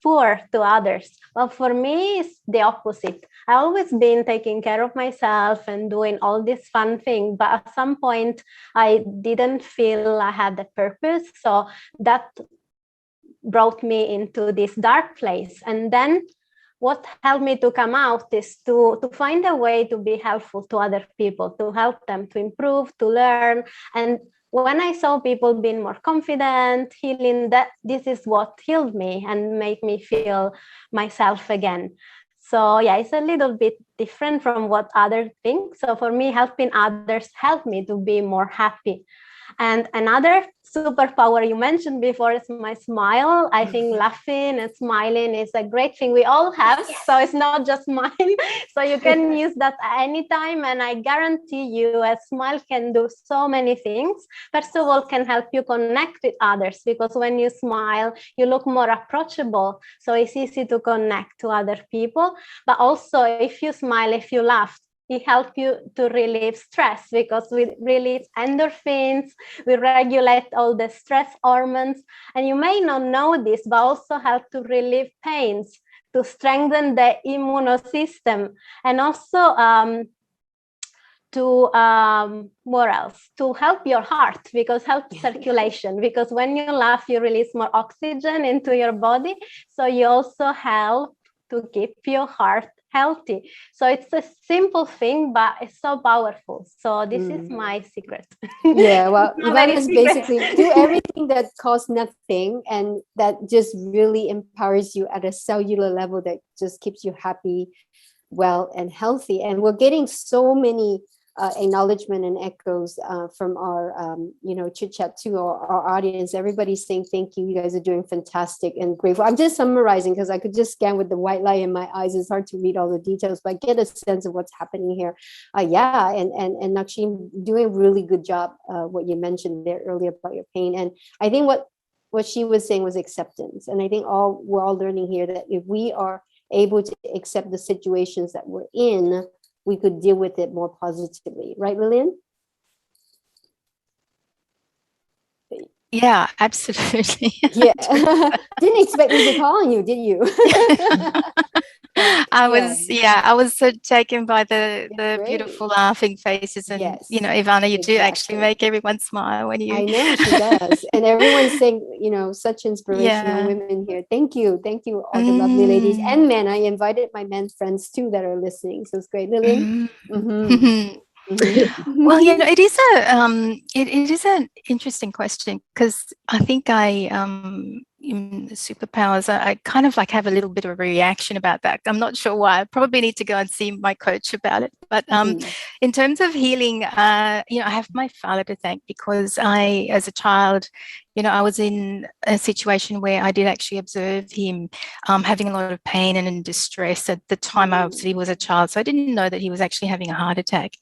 Speaker 6: pour to others. Well, for me, it's the opposite. I always been taking care of myself and doing all this fun thing, but at some point I didn't feel I had the purpose. So that brought me into this dark place. And then what helped me to come out is to find a way to be helpful to other people, to help them to improve, to learn. And when I saw people being more confident, healing, that this is what healed me and made me feel myself again. So yeah, it's a little bit different from what others think. So for me, helping others helped me to be more happy. And another superpower you mentioned before is my smile. I think laughing and smiling is a great thing we all have. Yes. So it's not just mine. So you can use that anytime. And I guarantee you a smile can do so many things. First of all, can help you connect with others, because when you smile, you look more approachable. So it's easy to connect to other people. But also if you smile, if you laugh, it helps you to relieve stress, because we release endorphins, we regulate all the stress hormones. And you may not know this, but also help to relieve pains, to strengthen the immune system, and also what else? To help your heart, because help circulation, because when you laugh, you release more oxygen into your body. So you also help to keep your heart healthy. So it's a simple thing, but it's so powerful. So this is my secret.
Speaker 2: Yeah, well,
Speaker 6: Not very
Speaker 2: Ivana's
Speaker 6: secret.
Speaker 2: basically do everything that costs nothing and that just really empowers you at a cellular level that just keeps you happy, well, and healthy. And we're getting so many acknowledgement and echoes from our, chit chat to our audience. Everybody's saying thank you. You guys are doing fantastic and grateful. I'm just summarizing because I could just scan with the white light in my eyes. It's hard to read all the details, but I get a sense of what's happening here. Yeah, and Nakshim doing a really good job. What you mentioned there earlier about your pain, and I think what she was saying was acceptance. And I think we're all learning here that if we are able to accept the situations that we're in, we could deal with it more positively. Right, Lillian?
Speaker 3: Yeah, absolutely.
Speaker 2: Yeah. Didn't expect me to call on you, did you?
Speaker 3: I was so taken by the
Speaker 2: Great.
Speaker 3: beautiful laughing faces, and
Speaker 2: Yes,
Speaker 3: Ivana, you do actually
Speaker 2: exactly.
Speaker 3: make everyone smile when you.
Speaker 2: I know she does, and everyone's saying, such inspirational
Speaker 3: Yeah.
Speaker 2: women here. Thank you, all the lovely ladies and men. I invited my men friends too that are listening, so it's great, Lillian.
Speaker 3: Well, it is it is an interesting question, because I think in superpowers, I kind of like have a little bit of a reaction about that. I'm not sure why. I probably need to go and see my coach about it. But in terms of healing, I have my father to thank, because as a child, I was in a situation where I did actually observe him having a lot of pain and in distress. At the time, I obviously was a child, so I didn't know that he was actually having a heart attack.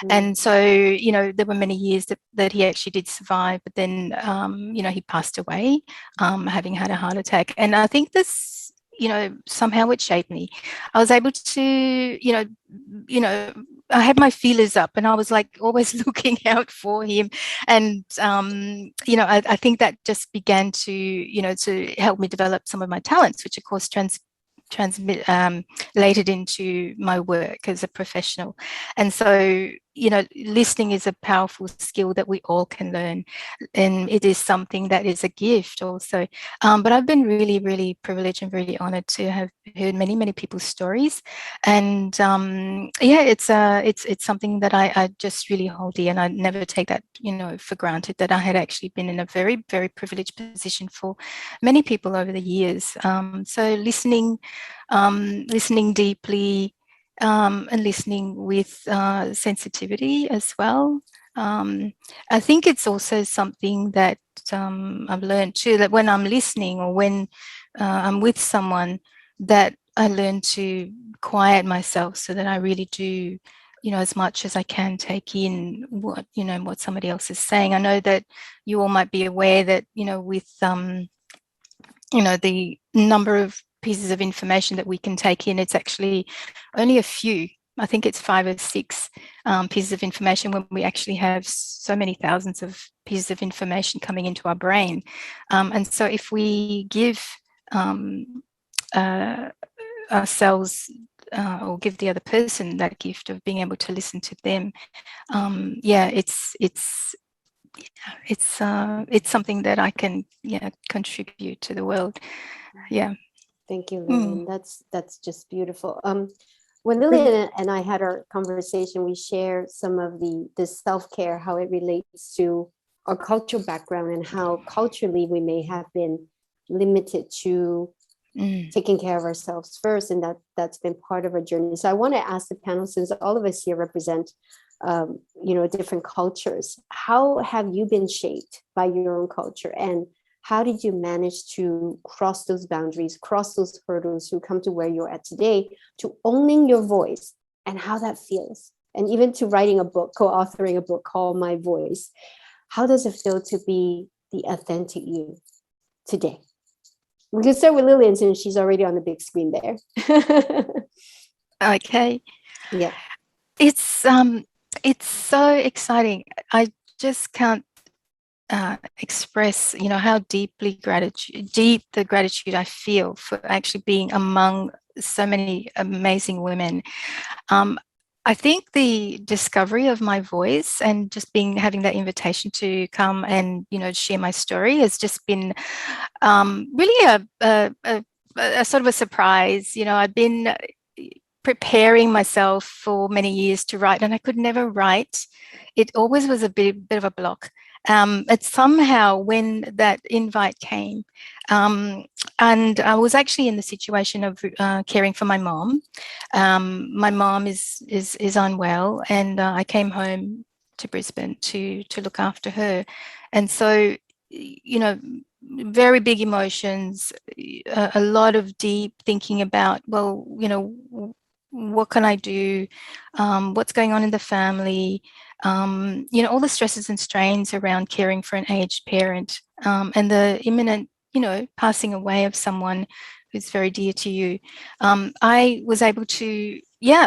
Speaker 3: And so, there were many years that he actually did survive, but then, he passed away, having had a heart attack. And I think this, somehow it shaped me. I was able to, I had my feelers up, and I was like always looking out for him. And, I think that just began to help me develop some of my talents, which of course translated into my work as a professional. And so, listening is a powerful skill that we all can learn, and it is something that is a gift also. But I've been really, really privileged and really honored to have heard many, many people's stories. And it's something that I just really hold dear, and I never take that, for granted, that I had actually been in a very, very privileged position for many people over the years. So listening deeply, and listening with sensitivity as well. I think it's also something that I've learned too, that when I'm listening, or when I'm with someone, that I learn to quiet myself, so that I really do, as much as I can, take in what somebody else is saying. I know that you all might be aware that, with the number of pieces of information that we can take in, it's actually only a few. I think it's 5 or 6 pieces of information, when we actually have so many thousands of pieces of information coming into our brain. And so if we give ourselves, or give the other person that gift of being able to listen to them, it's something that I can contribute to the world. Yeah.
Speaker 2: Thank you, Lillian. That's just beautiful. When Lillian and I had our conversation, we shared some of the self-care, how it relates to our cultural background, and how culturally we may have been limited to taking care of ourselves first, and that's been part of our journey. So I want to ask the panel, since all of us here represent different cultures, how have you been shaped by your own culture, and how did you manage to cross those boundaries, cross those hurdles to come to where you're at today, to owning your voice and how that feels, and even to writing a book, co-authoring a book called My Voice? How does it feel to be the authentic you today? We can start with Lillian, since she's already on the big screen there.
Speaker 3: Okay.
Speaker 2: Yeah.
Speaker 3: It's so exciting. I just can't express, how deep the gratitude I feel for actually being among so many amazing women. I think the discovery of my voice, and just having that invitation to come and share my story, has just been really a sort of a surprise. I've been preparing myself for many years to write, and I could never write. It always was a bit of a block. It's somehow when that invite came, and I was actually in the situation of caring for my mom. My mom is unwell, and I came home to Brisbane to look after her, and so, you know, very big emotions, a lot of deep thinking about, well, you know, what can I do? What's going on in the family? You know, all the stresses and strains around caring for an aged parent, and the imminent, you know, passing away of someone who's very dear to you. I was able to,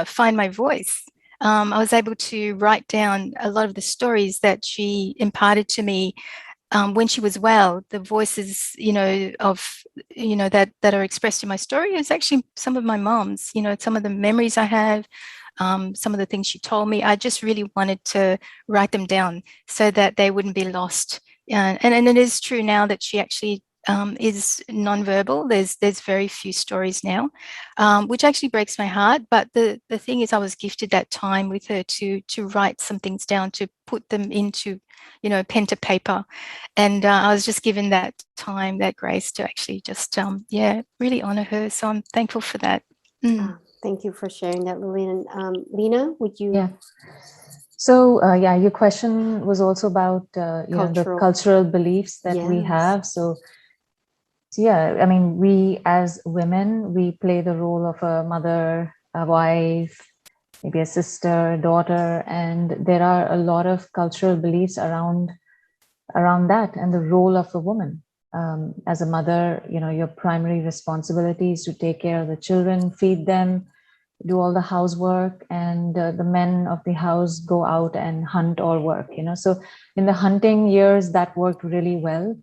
Speaker 3: find my voice. I was able to write down a lot of the stories that she imparted to me when she was well. The voices, you know, of, you know, that are expressed in my story is actually some of my mom's, you know, some of the memories I have, some of the things she told me. I just really wanted to write them down so that they wouldn't be lost. And it is true now that she actually is nonverbal. There's very few stories now, which actually breaks my heart. But the thing is, I was gifted that time with her to write some things down, to put them into, you know, pen to paper. And I was just given that time, that grace to actually just, really honor her. So I'm thankful for that.
Speaker 2: Thank you for sharing that, Lillian. Lena, would you?
Speaker 5: Yeah. So, your question was also about, you know, the cultural beliefs that we have. So, yeah, I mean, we as women, we play the role of a mother, a wife, maybe a sister, daughter, and there are a lot of cultural beliefs around that and the role of a woman. As a mother, you know, your primary responsibility is to take care of the children, feed them, do all the housework, and the men of the house go out and hunt or work, you know. So in the hunting years, that worked really well,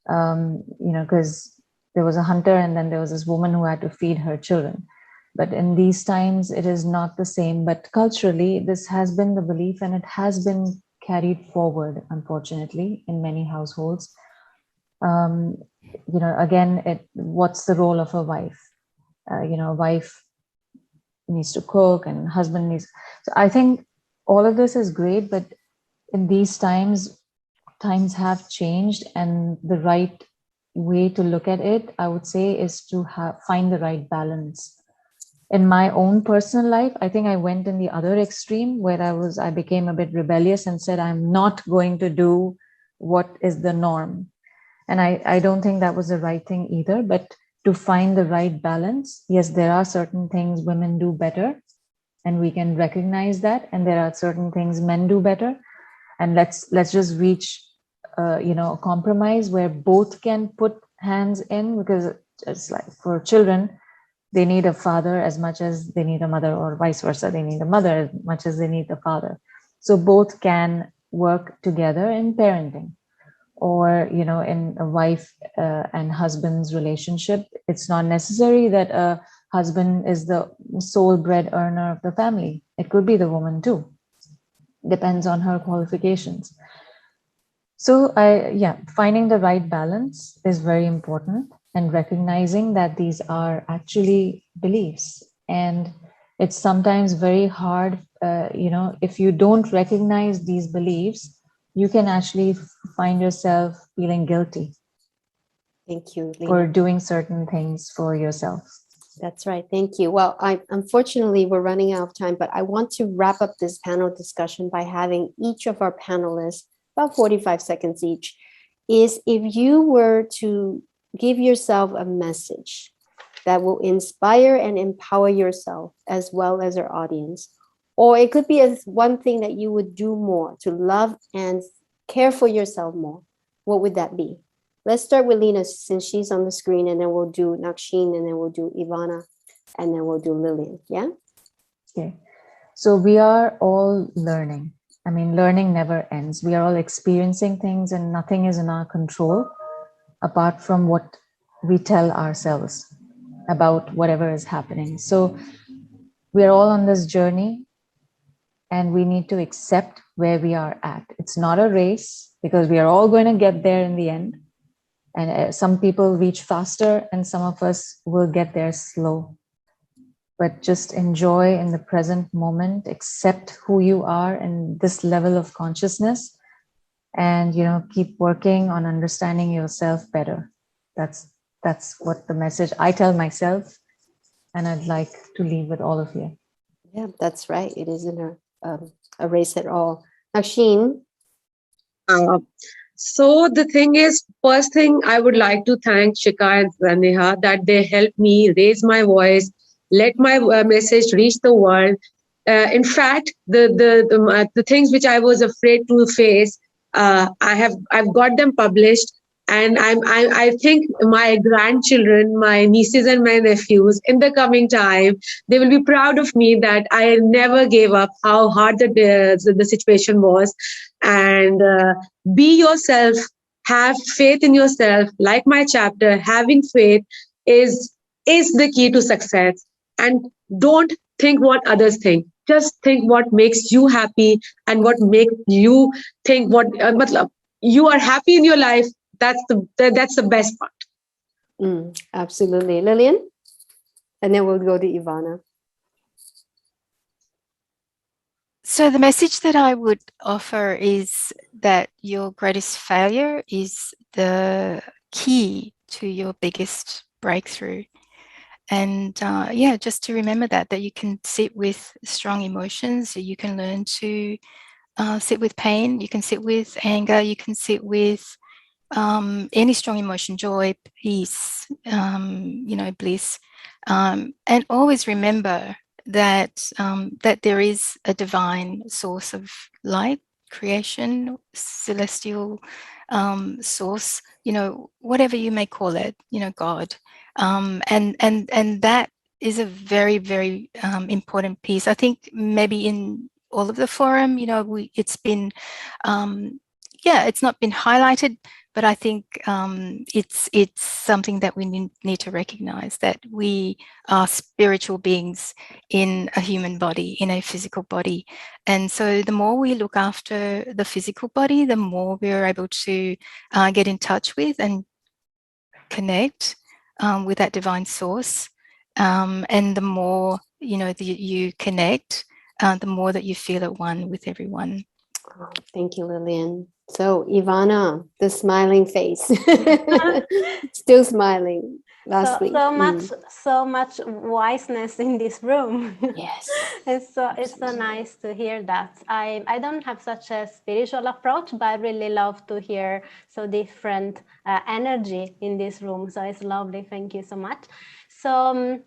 Speaker 5: you know, because there was a hunter and then there was this woman who had to feed her children. But in these times, it is not the same. But culturally, this has been the belief, and it has been carried forward, unfortunately, in many households. You know, again, what's the role of a wife? You know, a wife needs to cook and husband needs. So I think all of this is great, but in these times have changed, and the right way to look at it, I would say, is to find the right balance. In my own personal life, I think I went in the other extreme where I became a bit rebellious and said, I'm not going to do what is the norm. And I don't think that was the right thing either, but to find the right balance. Yes, there are certain things women do better, and we can recognize that. And there are certain things men do better. And let's just reach, you know, a compromise where both can put hands in, because it's like for children, they need a father as much as they need a mother, or vice versa. They need a mother as much as they need a father. So both can work together in parenting. Or, you know, in a wife and husband's relationship, it's not necessary that a husband is the sole bread earner of the family. It could be the woman too. Depends on her qualifications. So finding the right balance is very important, and recognizing that these are actually beliefs. And it's sometimes very hard, you know, if you don't recognize these beliefs, you can actually find yourself feeling guilty.
Speaker 2: Thank you, Lena,
Speaker 5: for doing certain things for yourself.
Speaker 2: That's right. Thank you. Well, unfortunately, we're running out of time, but I want to wrap up this panel discussion by having each of our panelists, about 45 seconds each, is if you were to give yourself a message that will inspire and empower yourself as well as our audience, or it could be as one thing that you would do more to love and care for yourself more, what would that be? Let's start with Lena, since she's on the screen, and then we'll do Naksheen, and then we'll do Ivana, and then we'll do Lillian. Yeah?
Speaker 5: Okay. So we are all learning. I mean, learning never ends. We are all experiencing things, and nothing is in our control apart from what we tell ourselves about whatever is happening. So we are all on this journey, and we need to accept where we are at. It's not a race, because we are all going to get there in the end. And some people reach faster, and some of us will get there slow. but just enjoy in the present moment, accept who you are in this level of consciousness, and keep working on understanding yourself better. That's what the message I tell myself, and I'd like to leave with all of you.
Speaker 2: Yeah, that's right. It isn't a race at all. Naksheen.
Speaker 4: So the thing is, first thing I would like to thank Shika and Neha that they helped me raise my voice, let my message reach the world. In fact, the things which I was afraid to face, I've got them published, and I think my grandchildren, my nieces and my nephews, in the coming time, they will be proud of me that I never gave up. How hard the situation was, and be yourself, have faith in yourself. Like my chapter, having faith is the key to success. And don't think what others think, just think what makes you happy, and what makes you think what matlab, you are happy in your life. That's the best part.
Speaker 2: Absolutely. Lillian, and then we'll go to Ivana.
Speaker 3: So the message that I would offer is that your greatest failure is the key to your biggest breakthrough. And just to remember that you can sit with strong emotions, you can learn to sit with pain, you can sit with anger, you can sit with any strong emotion, joy, peace, bliss, and always remember that there is a divine source of light, creation, celestial source, whatever you may call it, God, and that is a very, very important piece. I think maybe in all of the forum, it's been it's not been highlighted, but I think it's something that we need to recognize, that we are spiritual beings in a human body, in a physical body. And so the more we look after the physical body, the more we're able to get in touch with and connect with that divine source. And the more, that you connect, the more that you feel at one with everyone.
Speaker 2: Oh, thank you, Lillian. So, Ivana, the smiling face, still smiling. Lastly,
Speaker 6: so much wiseness in this room.
Speaker 2: Yes,
Speaker 6: it's so nice to hear that. I don't have such a spiritual approach, but I really love to hear so different energy in this room. So it's lovely. Thank you so much. So.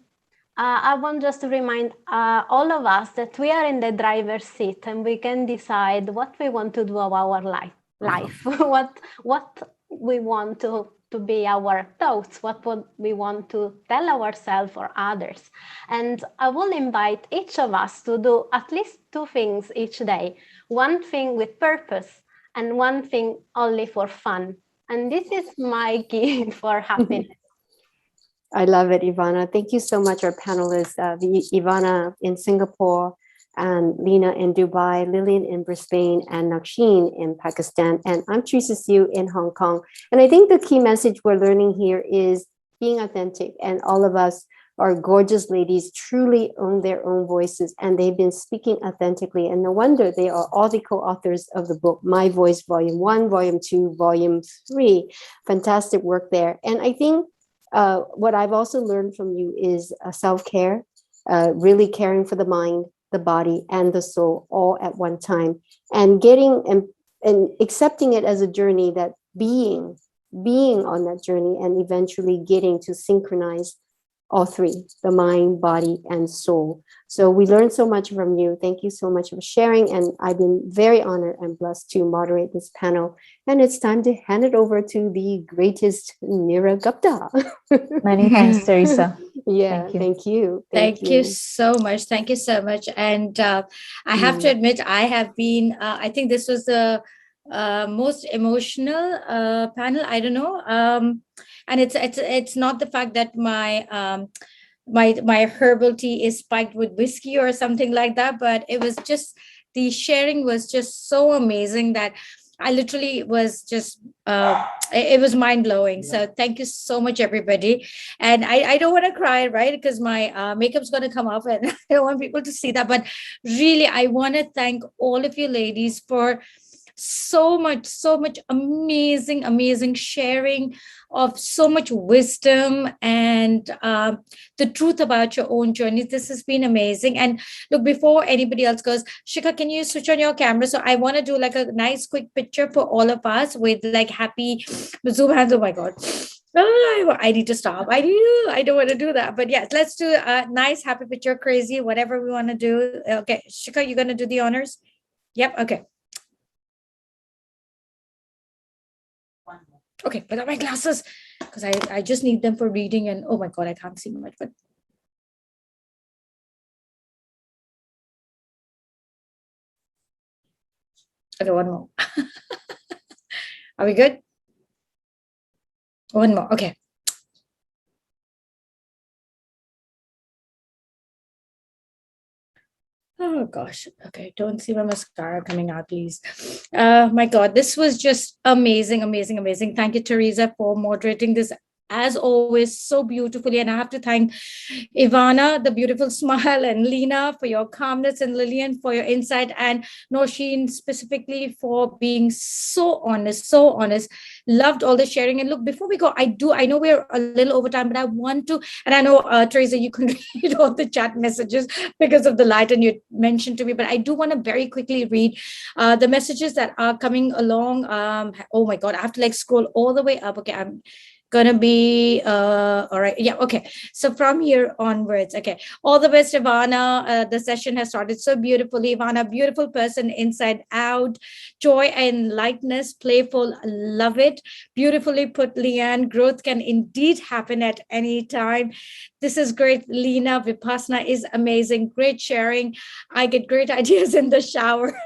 Speaker 6: I want just to remind all of us that we are in the driver's seat, and we can decide what we want to do of our life, what we want to be our thoughts, what we want to tell ourselves or others. And I will invite each of us to do at least 2 things each day, one thing with purpose and one thing only for fun. And this is my key for happiness.
Speaker 2: I love it, Ivana. Thank you so much, our panelists, Ivana in Singapore, and Lena in Dubai, Lillian in Brisbane, and Naksheen in Pakistan. And I'm Teresa Siu in Hong Kong. And I think the key message we're learning here is being authentic. And all of us are gorgeous ladies, truly own their own voices, and they've been speaking authentically. And no wonder they are all the co-authors of the book, My Voice, Volume 1, Volume 2, Volume 3. Fantastic work there. And I think what I've also learned from you is self-care, really caring for the mind, the body, and the soul all at one time, and getting and accepting it as a journey, that being on that journey, and eventually getting to synchronize all 3, the mind, body, and soul. So we learned so much from you. Thank you so much for sharing. And I've been very honored and blessed to moderate this panel. And it's time to hand it over to the greatest Neera Gupta.
Speaker 5: Many thanks, Teresa.
Speaker 2: Yeah, thank you.
Speaker 1: Thank you so much. Thank you so much. And I have to admit, I have been, I think this was the most emotional panel. I don't know. And it's not the fact that my herbal tea is spiked with whiskey or something like that, but it was just, the sharing was just so amazing that I literally was just, it was mind blowing. So thank you so much, everybody. And I don't want to cry, right? Because my makeup's going to come off and I don't want people to see that. But really, I want to thank all of you ladies for so much amazing sharing of so much wisdom and the truth about your own journeys. This has been amazing. And look, before anybody else goes, Shikha, can you switch on your camera? So I want to do like a nice quick picture for all of us with like happy zoom hands. Oh my god. Oh, I need to stop. I don't want to do that. But yes, let's do a nice happy picture, crazy, whatever we want to do. Okay, Shikha, you're going to do the honors? Yep. Okay. Okay, without my glasses, because I just need them for reading, and oh my god, I can't see much. But okay, one more. Are we good? One more. Okay. Oh gosh. Okay, don't see my mascara coming out, please. My god, this was just amazing. Thank you, Teresa, for moderating this as always so beautifully. And I have to thank Ivana, the beautiful smile, and Lena for your calmness, and Lillian for your insight, and Nosheen specifically for being so honest. Loved all the sharing. And look, before we go, I know we're a little over time, but I want to, and I know Teresa, you can read all the chat messages because of the light and you mentioned to me, but I do want to very quickly read the messages that are coming along. Oh my god, I have to like scroll all the way up. Okay, I'm gonna be all right. Yeah, okay. So from here onwards, okay. All the best, Ivana. The session has started so beautifully. Ivana, beautiful person inside out, joy and lightness, playful, love it. Beautifully put, Leanne. Growth can indeed happen at any time. This is great, Lena. Vipassana is amazing. Great sharing. I get great ideas in the shower.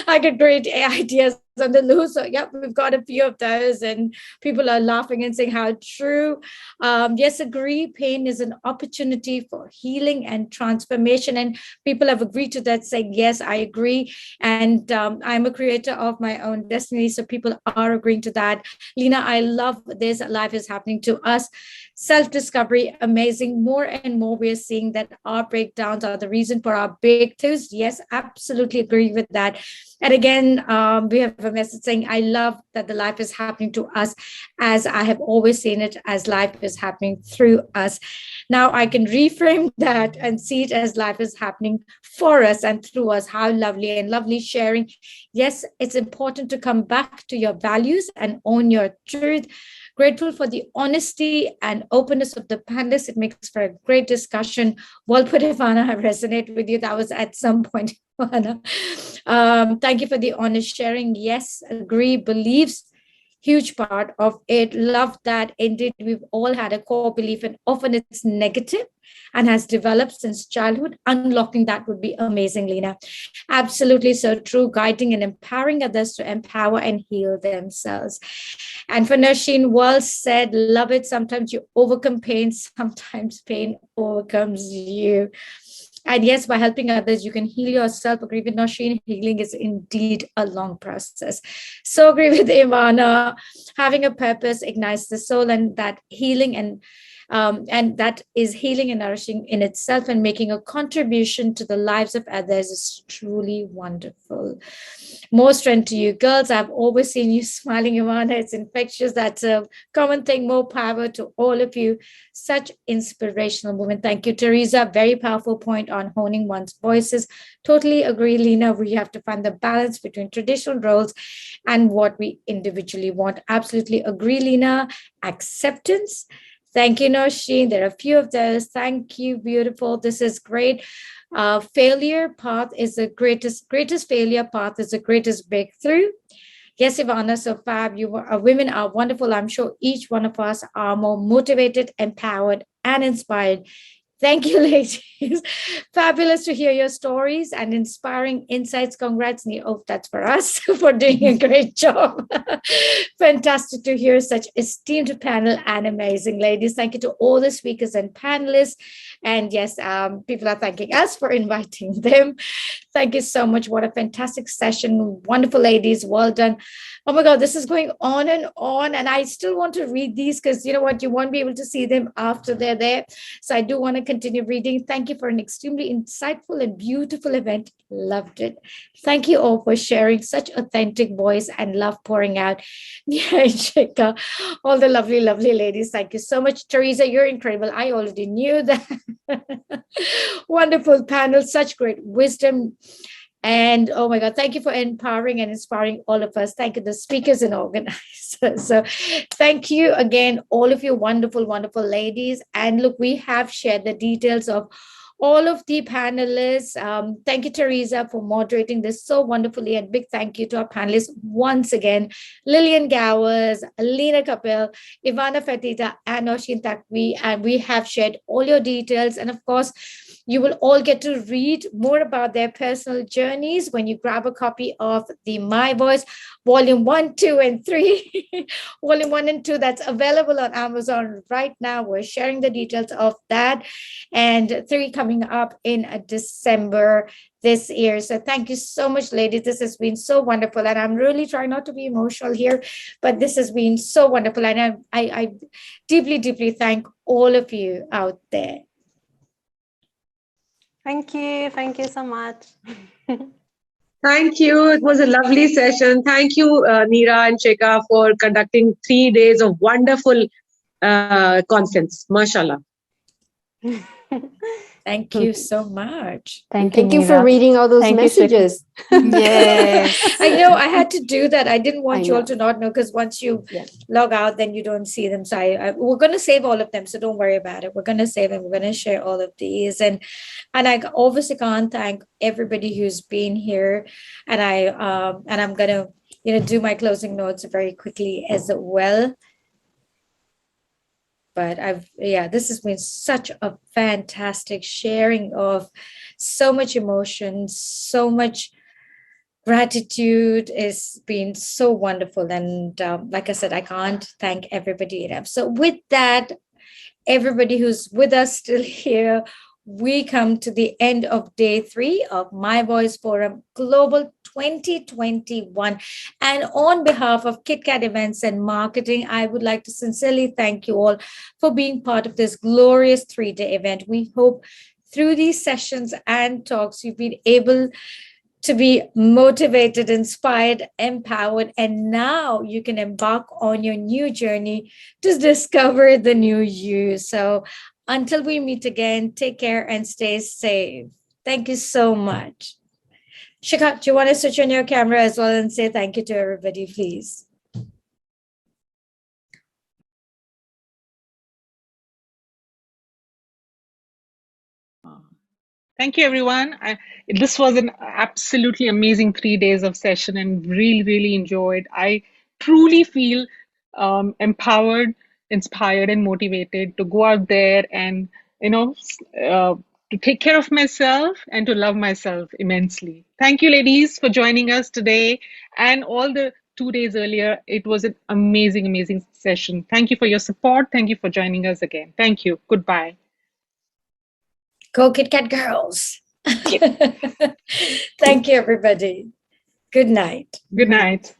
Speaker 1: I get great ideas on the loo. So, yeah, we've got a few of those, and people are laughing and saying how true. Yes, agree. Pain is an opportunity for healing and transformation. And people have agreed to that, saying, yes, I agree. And I'm a creator of my own destiny. So people are agreeing to that. Lena, I love this. Life is happening to us. Self-discovery, amazing. More and more we're seeing that our breakdowns are the reason for our breakthroughs. Yes, absolutely agree with that. And again, we have a message saying, I love that the life is happening to us as I have always seen it, as life is happening through us. Now I can reframe that and see it as life is happening for us and through us. How lovely, and lovely sharing. Yes, it's important to come back to your values and own your truth. Grateful for the honesty and openness of the panelists. It makes for a great discussion. Well put, Ivana. I resonate with you. That was at some point, Ivana. Thank you for the honest sharing. Yes, agree, believes. Huge part of it. Love that. Indeed, we've all had a core belief, and often it's negative and has developed since childhood. Unlocking that would be amazing, Lena. Absolutely so true. Guiding and empowering others to empower and heal themselves. And for Nasheen, well said. Love it. Sometimes you overcome pain. Sometimes pain overcomes you. And yes, by helping others, you can heal yourself. Agree with Nosheen, healing is indeed a long process. So agree with Ivana. Having a purpose ignites the soul, and that healing and that is healing and nourishing in itself, and making a contribution to the lives of others is truly wonderful. More strength to you, girls. I've always seen you smiling, Ivana. It's infectious. That's a common thing. More power to all of you. Such inspirational women. Thank you, Teresa. Very powerful point on honing one's voices. Totally agree, Lena. We have to find the balance between traditional roles and what we individually want. Absolutely agree, Lena. Acceptance. Thank you, Nosheen. There are a few of those. Thank you, beautiful. This is great. Failure path is the greatest failure path is the greatest breakthrough. Yes, Ivana, so fab. Women are wonderful. I'm sure each one of us are more motivated, empowered, and inspired. Thank you, ladies. Fabulous to hear your stories and inspiring insights. Congrats, Neil. Oh, that's for us for doing a great job. Fantastic to hear such esteemed panel and amazing ladies. Thank you to all the speakers and panelists. And yes, people are thanking us for inviting them. Thank you so much. What a fantastic session. Wonderful ladies. Well done. Oh my God, this is going on. And I still want to read these because you know what? You won't be able to see them after they're there. So I do want to continue reading. Thank you for an extremely insightful and beautiful event. Loved it. Thank you all for sharing such authentic voice and love pouring out. Yeah, Shika, all the lovely, lovely ladies. Thank you so much. Teresa, you're incredible. I already knew that. Wonderful panel, such great wisdom. And oh my God, thank you for empowering and inspiring all of us. Thank you, the speakers and organizers. So thank you again, all of you wonderful, wonderful ladies. And look, we have shared the details of all of the panelists. Thank you, Teresa, for moderating this so wonderfully. And big thank you to our panelists once again, Lillian Gowers, Alina Kapil, Ivana Fatita, and Oshin Takvi. And we have shared all your details. And of course, you will all get to read more about their personal journeys when you grab a copy of the My Voice Volume 1, 2, and 3. Volume 1 and 2, that's available on Amazon right now. We're sharing the details of that. And 3 coming up in December this year. So thank you so much, ladies. This has been so wonderful. And I'm really trying not to be emotional here, but this has been so wonderful. And I deeply, deeply thank all of you out there.
Speaker 6: Thank you. Thank you so much.
Speaker 4: Thank you. It was a lovely session. Thank you, Neera and Shekha, for conducting 3 days of wonderful conference. Mashallah.
Speaker 1: Thank you so much.
Speaker 2: Thank you for reading all those messages.
Speaker 3: Yes.
Speaker 1: I know I had to do that. I didn't want
Speaker 2: I
Speaker 1: you all
Speaker 2: know.
Speaker 1: to not know because once you log out, then you don't see them. So we're going to save all of them. So don't worry about it. We're going to save them. We're going to share all of these. And I obviously can't thank everybody who's been here. And I'm going to, do my closing notes very quickly as well. But this has been such a fantastic sharing of so much emotion, so much gratitude. Has been so wonderful. And like I said, I can't thank everybody enough. So with that, everybody who's with us still here, we come to the end of day 3 of My Voice Forum Global 2021. And on behalf of KitKat Events and Marketing, I would like to sincerely thank you all for being part of this glorious 3-day event. We hope through these sessions and talks, you've been able to be motivated, inspired, empowered, and now you can embark on your new journey to discover the new you. So until we meet again, take care and stay safe. Thank you so much. Shikha, do you want to switch on your camera as well and say thank you to everybody, please?
Speaker 7: Thank you, everyone. This was an absolutely amazing 3 days of session and really, really enjoyed. I truly feel empowered, inspired, and motivated to go out there and, to take care of myself and to love myself immensely. Thank you, ladies, for joining us today and all the 2 days earlier. It was an amazing, amazing session. Thank you for your support. Thank you for joining us again. Thank you. Goodbye.
Speaker 1: Go KitKat girls. Thank you, everybody. Good night.
Speaker 7: Good night.